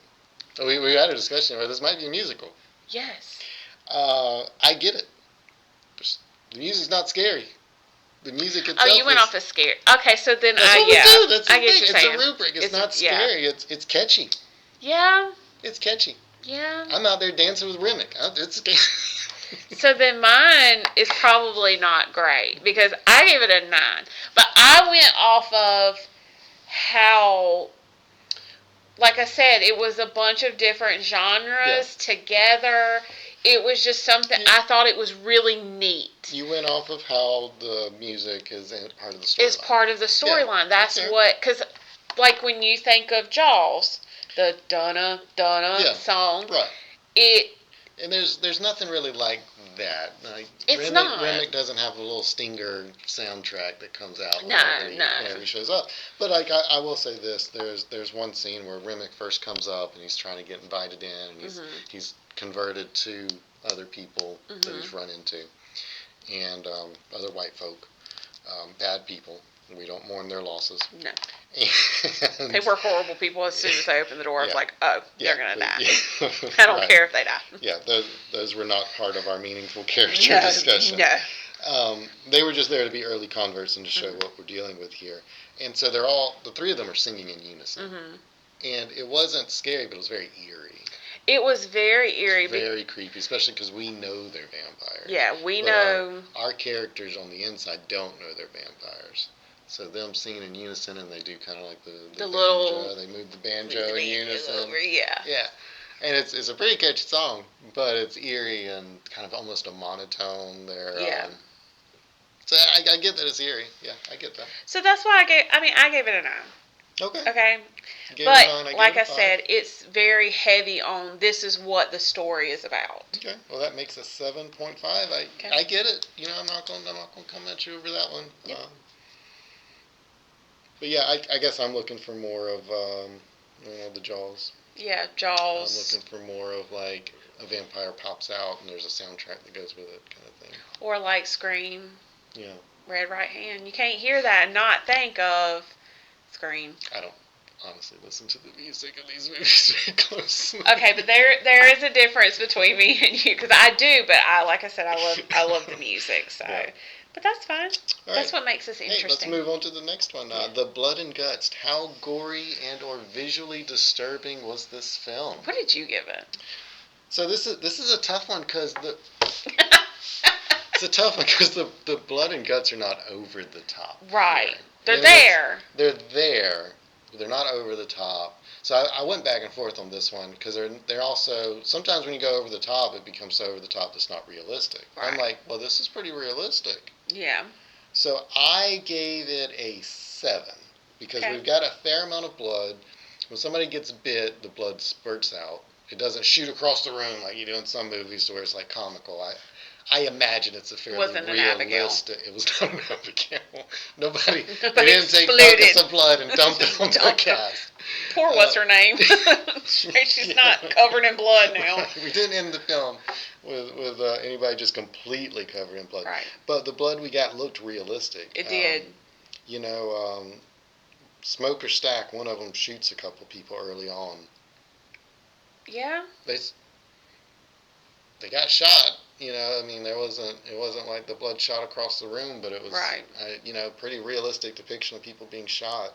We had a discussion about this might be a musical. Yes. I get it. The music's not scary. The music itself. Oh, you went off of scary. Okay, so then that's what we do. That's I get what you're saying. It's a rubric. It's not scary. Yeah. It's catchy. Yeah. It's catchy. Yeah. I'm out there dancing with Remick. It's scary. So then mine is probably not great because I gave it a 9, but I went off of how. Like I said, it was a bunch of different genres together. It was just something, I thought it was really neat. You went off of how the music is part of the storyline. It's part of the storyline. That's what, because like when you think of Jaws, the Donna song, right. And there's nothing really like that. Like, it's not. Remick doesn't have a little stinger soundtrack that comes out whenever he shows up. But like I will say this: there's one scene where Remick first comes up and he's trying to get invited in, and he's converted to other people that he's run into, and other white folk, bad people. We don't mourn their losses. No. They were horrible people. As soon as they opened the door, I was like, oh, they're going to die. I don't care if they die. Yeah, those were not part of our meaningful character discussion. No. They were just there to be early converts and to show what we're dealing with here. And so the three of them are singing in unison. And it wasn't scary, but it was very eerie. It was very eerie. Very creepy, especially because we know they're vampires. Yeah, we know. Our characters on the inside don't know they're vampires. So them singing in unison, and they do kind of like the little banjo. They move the banjo in unison. Over, yeah. And it's a pretty catchy song, but it's eerie and kind of almost a monotone there. Yeah. So I get that it's eerie. Yeah, I get that. So that's why I gave it a 9. Okay. But like I said, it's very heavy on this is what the story is about. Okay. Well, that makes a 7.5. I get it. I'm not gonna come at you over that one. Yep. But yeah, I guess I'm looking for more of the Jaws. Yeah, Jaws. I'm looking for more of like a vampire pops out and there's a soundtrack that goes with it, kind of thing. Or like Scream. Yeah. Red Right Hand. You can't hear that and not think of Scream. I don't honestly listen to the music of these movies very closely. Okay, but there is a difference between me and you, because I do, but like I said, I love the music, so. Yeah. But that's fine. That's what makes us interesting. Hey, let's move on to the next one. The Blood and Guts. How gory and or visually disturbing was this film? What did you give it? So this is a tough one because it's a tough one because the Blood and Guts are not over the top. Right. They're there. They're there. They're not over the top. So I went back and forth on this one because they're also, sometimes when you go over the top, it becomes so over the top that's not realistic. Right. I'm like, well, this is pretty realistic. Yeah. So I gave it a 7 because we've got a fair amount of blood. When somebody gets bit, the blood spurts out. It doesn't shoot across the room like you do in some movies where it's like comical. I imagine it's a fairly realistic. It was not an Abigail. Nobody they didn't take buckets of blood and dump it on the cast. Poor what's her name? She's not covered in blood now. We didn't end the film with anybody just completely covered in blood. Right. But the blood we got looked realistic. It did. Smoke or Stack, one of them shoots a couple people early on. Yeah. They got shot. It wasn't like the blood shot across the room, but it was, pretty realistic depiction of people being shot.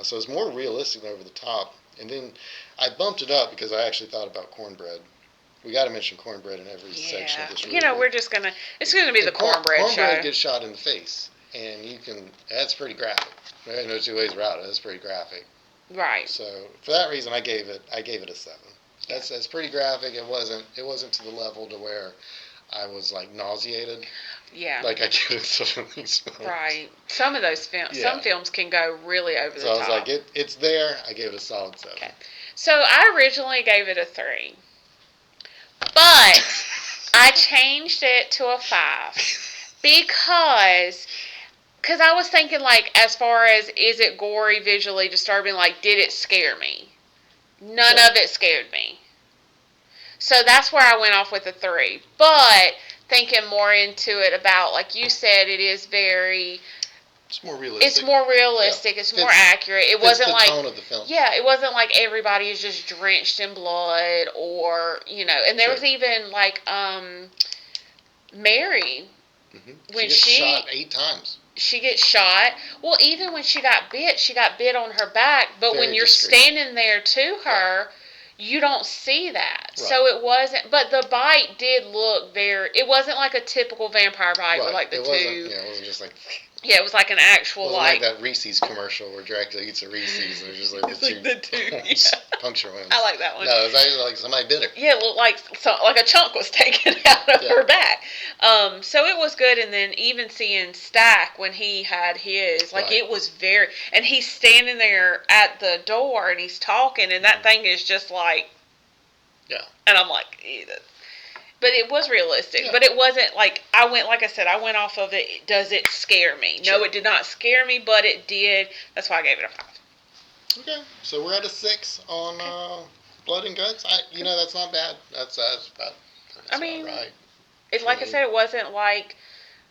So it's more realistic than over the top. And then I bumped it up because I actually thought about cornbread. We got to mention cornbread in every section of this movie. It's going to be the cornbread show. Cornbread gets shot in the face, and that's pretty graphic. There's no two ways around it. That's pretty graphic. Right. So for that reason, I gave it a 7. That's pretty graphic. It wasn't to the level to where I was like nauseated. Yeah. Like I get in some of these films. Right. Some of those films, some films can go really over the top. So I was like, it's there. I gave it a solid 7. Okay. So I originally gave it a 3, but I changed it to a 5 because I was thinking like as far as is it gory, visually disturbing, like did it scare me? None of it scared me. So that's where I went off with a 3. But thinking more into it about, like you said, it's more realistic. Yeah. It's more accurate. It wasn't like tone of the film. Yeah, it wasn't like everybody is just drenched in blood or, and there was even like Mary when she gets shot 8 times. She gets shot. Well, even when she got bit on her back, but when you're standing there to her, you don't see that. Right. So it wasn't, but the bite did look it wasn't like a typical vampire bite with like the two. It wasn't just like. Yeah, it was like an actual like that Reese's commercial where Dracula eats a Reese's and there's just like the two puncture wounds. I like that one. No, it was actually like somebody bit her. Yeah, it looked like a chunk was taken out of her back. So it was good, and then even seeing Stack when he had his, like it was very, and he's standing there at the door and he's talking, and that thing is just like, and I'm like, but it was realistic. Yeah. But it wasn't like like I said, I went off of it. Does it scare me? Sure. No, it did not scare me, but it did. That's why I gave it a 5. Okay, so we're at a 6 on Blood and Guts. That's not bad. That's about. I mean, right. It's like I said, it wasn't like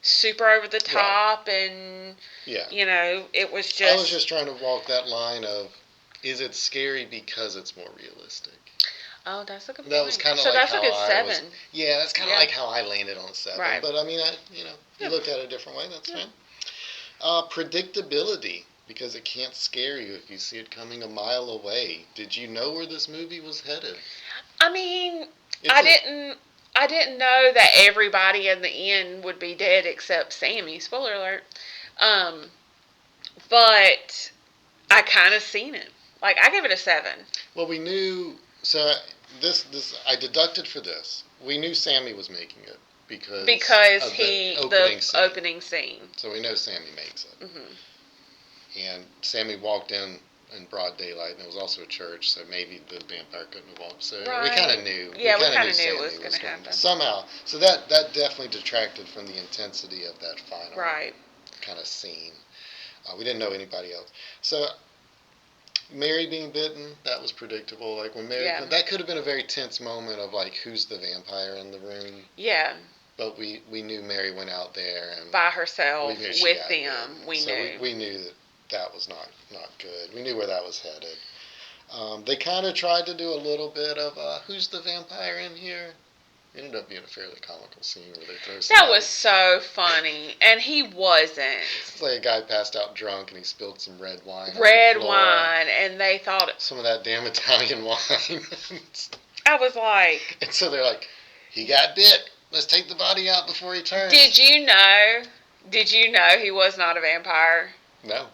super over the top, and it was just. I was just trying to walk that line of, is it scary because it's more realistic? Oh, that's a good point. That was kind of so like that's how a good 7. That's kind of like how I landed on 7. Right. But I mean, you looked at it a different way. That's fine. Predictability, because it can't scare you if you see it coming a mile away. Did you know where this movie was headed? I mean, I didn't know that everybody in the end would be dead except Sammy. Spoiler alert. But I kind of seen it. Like, I gave it a 7. Well, we knew. So this I deducted for this. We knew Sammy was making it because of the opening scene. So we know Sammy makes it. Mm-hmm. And Sammy walked in broad daylight, and it was also a church, so maybe the vampire couldn't have walked. So we kind of knew. Yeah, we kind of knew it was going to happen. Somehow. So that definitely detracted from the intensity of that final kind of scene. We didn't know anybody else. So Mary being bitten, that was predictable. Like when Mary, that could have been a very tense moment of like, who's the vampire in the room? Yeah. But we knew Mary went out there and by herself with them. We knew that was not good. We knew where that was headed. They kind of tried to do a little bit of who's the vampire in here? It ended up being a fairly comical scene where they throw somebody. That was so funny, and he wasn't. It's like a guy passed out drunk and he spilled some red wine. And they thought some of that damn Italian wine. I was like, and so they're like, he got bit. Let's take the body out before he turns. Did you know he was not a vampire? No.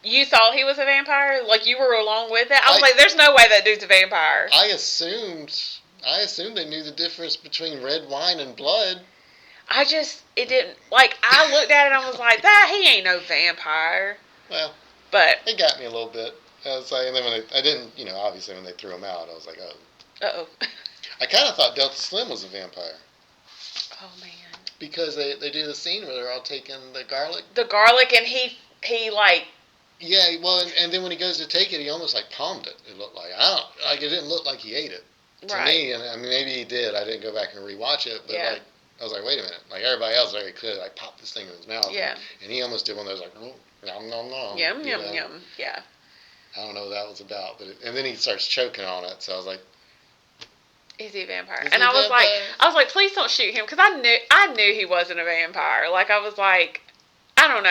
You thought he was a vampire? Like, you were along with it? I was like, there's no way that dude's a vampire. I assumed they knew the difference between red wine and blood. It didn't, like, I looked at it and I was like, he ain't no vampire. Well, but it got me a little bit. I was like, and then when I didn't, obviously when they threw him out, I was like, oh. Uh-oh. I kind of thought Delta Slim was a vampire. Oh, man. Because they do the scene where they're all taking the garlic. The garlic, and he like... Yeah, well, and then when he goes to take it, he almost like palmed it. It looked like it didn't look like he ate it to me. And I mean, maybe he did. I didn't go back and rewatch it, but like I was like, wait a minute. Like everybody else very clearly like popped this thing in his mouth. Yeah. And he almost did one of those like, nom nom nom. Yum yum yum. Yeah. I don't know what that was about, and then he starts choking on it. So I was like, is he a vampire? And I was like, please don't shoot him, because I knew he wasn't a vampire. Like, I was like, I don't know.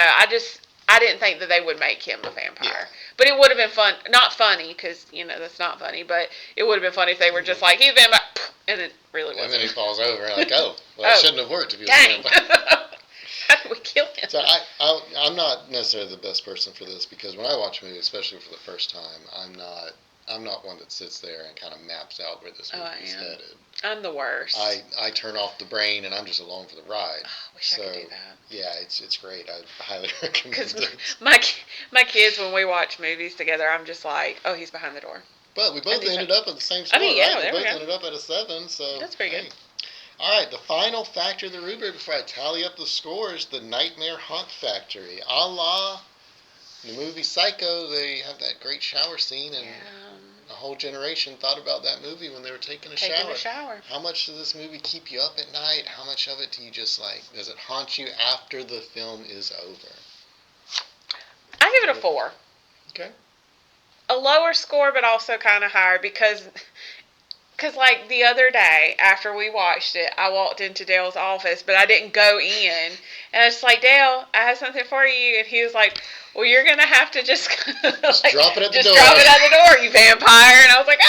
I didn't think that they would make him a vampire. Yeah. But it would have been fun. Not funny, because, that's not funny. But it would have been funny if they were just like, he's a vampire. And it really wasn't. And then he falls over and like, that shouldn't have worked if he was a vampire. How did we kill him? So I'm not necessarily the best person for this, because when I watch a movie, especially for the first time, I'm not one that sits there and kind of maps out where this movie is headed. I'm the worst. I turn off the brain and I'm just along for the ride. I wish I could do that. Yeah, it's great. I highly recommend it. My kids, when we watch movies together, I'm just like, oh, he's behind the door. But we both ended up at the same score, right? We both ended up at a 7, so... That's pretty good. All right, the final factor of the rubric before I tally up the scores, the Nightmare Haunt Factory. A la the movie Psycho, they have that great shower scene, and a whole generation thought about that movie when they were taking a shower. How much does this movie keep you up at night? How much of it do you just like, does it haunt you after the film is over? I give it a 4. Okay. A lower score, but also kind of higher, because like the other day after we watched it, I walked into Dale's office, but I didn't go in. And I was like, Dale, I have something for you. And he was like, well, you're going to have to just drop it at the door. Just drop it at the door, you vampire. And I was like,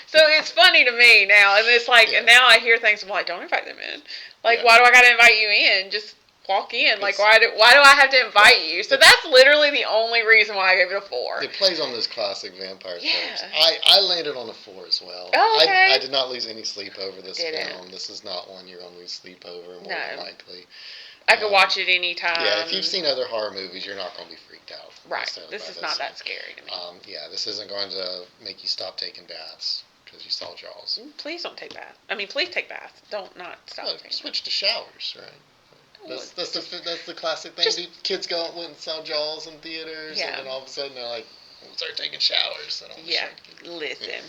So it's funny to me now. And it's like, and now I hear things, I'm like, don't invite them in. Like, why do I got to invite you in? Just walk in. Like, why do I have to invite you? So that's literally the only reason why I gave it a 4. It plays on those classic vampire tropes. I landed on a 4 as well. Oh, okay. I did not lose any sleep over this film. This is not one you're going to lose sleep over, more than likely. I could watch it anytime. Yeah, if you've seen other horror movies, you're not going to be freaked out. Right. This is not that scary to me. Yeah, this isn't going to make you stop taking baths because you saw Jaws. Please don't take baths. I mean, please take baths. Don't not stop taking switch to showers, right? That's the classic thing. Kids went and saw Jaws in theaters, and then all of a sudden they're like, we'll start taking showers. Listen.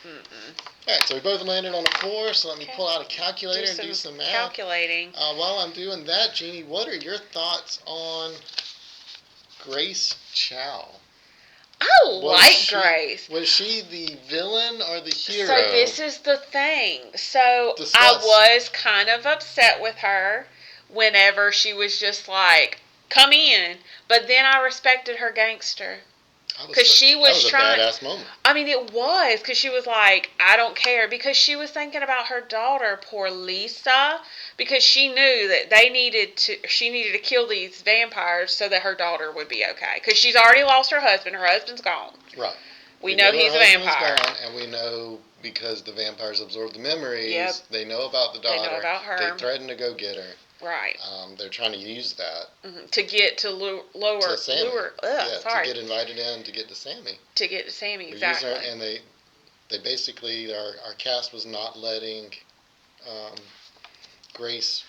All right, so we both landed on a 4, so let me pull out a calculator and do some math. Calculating. While I'm doing that, Jeannie, what are your thoughts on Grace Chow? I like Grace. Was she the villain or the hero? So this is the thing. So I was kind of upset with her whenever she was just like, come in. But then I respected her gangster. Because she was trying. That was a badass moment. I mean, it was because she was like, I don't care, because she was thinking about her daughter, poor Lisa, because she knew that she needed to kill these vampires so that her daughter would be okay. Because she's already lost her husband. Her husband's gone. Right. We know he's a vampire. Gone, and we know because the vampires absorb the memories. They know about the daughter. They know about her. They threaten to go get her. Right. They're trying to use that to get to to Sammy. To get invited in to get to Sammy. To get to Sammy, exactly. And they basically our cast was not letting Grace,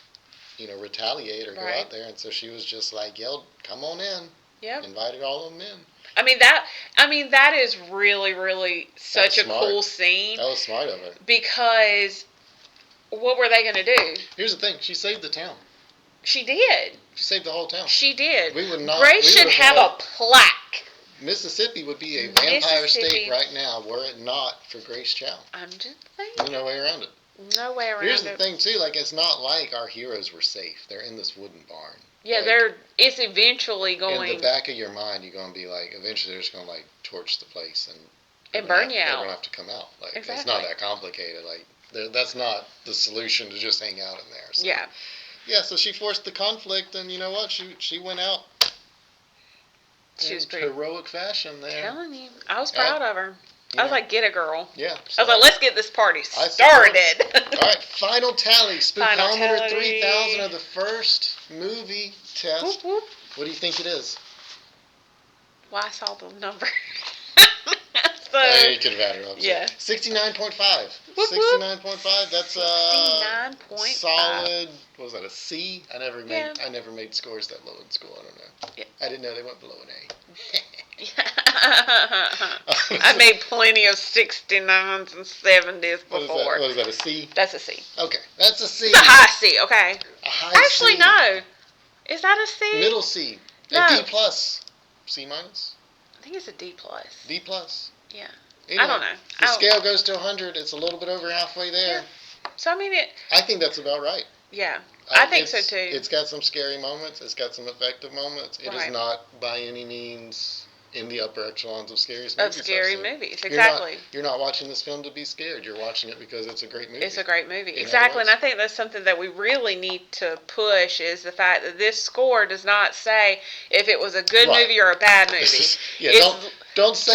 retaliate or go out there, and so she was just like yelled, "Come on in!" Yep. Invited all of them in. I mean that is really, really such a cool scene. That was smart of her. Because what were they going to do? Here's the thing. She saved the town. She did. She saved the whole town. She did. Grace should have a plaque. Mississippi would be a vampire state right now were it not for Grace Chow. I'm just saying. There's no way around it. No way around it. Here's the thing, too. Like, it's not like our heroes were safe. They're in this wooden barn. Yeah, it's eventually going... In the back of your mind, you're going to be like, eventually they're just going to, like, torch the place and burn you out. They're going to have to come out. Like, exactly. It's not that complicated. Like, that's not the solution to just hang out in there. So. Yeah. Yeah, so she forced the conflict, and you know what? She went out in heroic fashion there. I'm telling you. I was proud of her. I was like, get it, girl. Yeah. So I was like, let's get this party started. All right, final tally. Spookometer 3000 of the first movie test. Whoop, whoop. What do you think it is? Well, I saw the number. You could have added up. Yeah. 69.5. 69.5. That's 69.5. Solid. What was that? A C? I never made scores that low in school. I don't know. Yeah. I didn't know they went below an A. I made plenty of 69s and 70s before. What is that? A C? That's a C. Okay, that's a C. It's a high C. Okay. A high Actually, C. no. Is that a C? Middle C. No. A D plus. C minus. I think it's a D plus. D plus. Yeah. Anyway, I don't know. The scale goes to 100. It's a little bit over halfway there. Yeah. So, I mean, I think that's about right. Yeah. I think so, too. It's got some scary moments. It's got some effective moments. It is not, by any means, in the upper echelons of scariest movies. Of scary movies, exactly. You're not watching this film to be scared. You're watching it because it's a great movie. It's a great movie. Exactly. And I think that's something that we really need to push is the fact that this score does not say if it was a good movie or a bad movie. Don't say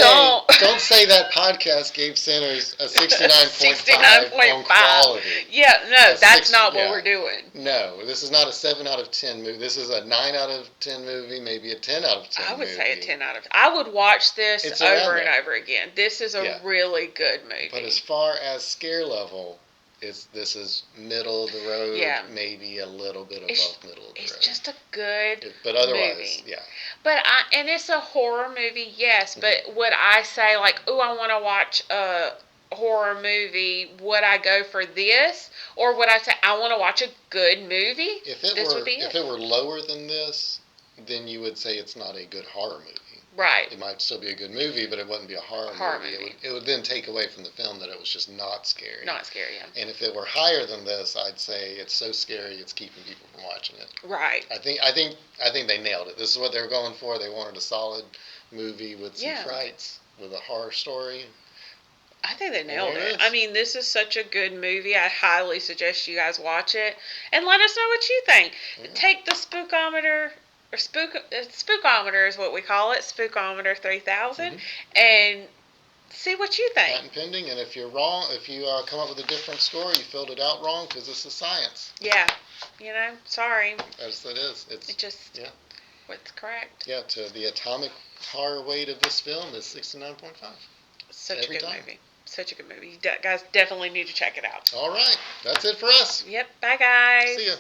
that podcast gave Sinners a 69.5 on quality. Yeah, no, that's not what we're doing. No, this is not a 7 out of 10 movie. This is a 9 out of 10 movie, maybe a 10 out of 10 I would movie. say a 10 out of 10. I would watch this over and over again. This is a really good movie. But as far as scare level, this is middle of the road, maybe a little bit above middle of the road. It's just a good but otherwise, movie. Yeah. But and it's a horror movie, yes. But would I say like, oh, I want to watch a horror movie? Would I go for this, or would I say I want to watch a good movie? If it were lower than this, then you would say it's not a good horror movie. Right. It might still be a good movie, but it wouldn't be a horror movie. It would then take away from the film that it was just not scary. Not scary, yeah. And if it were higher than this, I'd say it's so scary it's keeping people from watching it. Right. I think they nailed it. This is what they were going for. They wanted a solid movie with some frights, with a horror story. I think they nailed it. I mean, this is such a good movie. I highly suggest you guys watch it and let us know what you think. Yeah. Take the spookometer, or spookometer is what we call it, spookometer 3000, and see what you think. Patent pending, and if you're wrong, if you come up with a different story, you filled it out wrong because this is science. Yeah, sorry. As it is. It just, what's correct. Yeah, the atomic horror weight of this film is 69.5. Such a good movie. Such a good movie. You guys definitely need to check it out. All right. That's it for us. Yep. Bye, guys. See ya.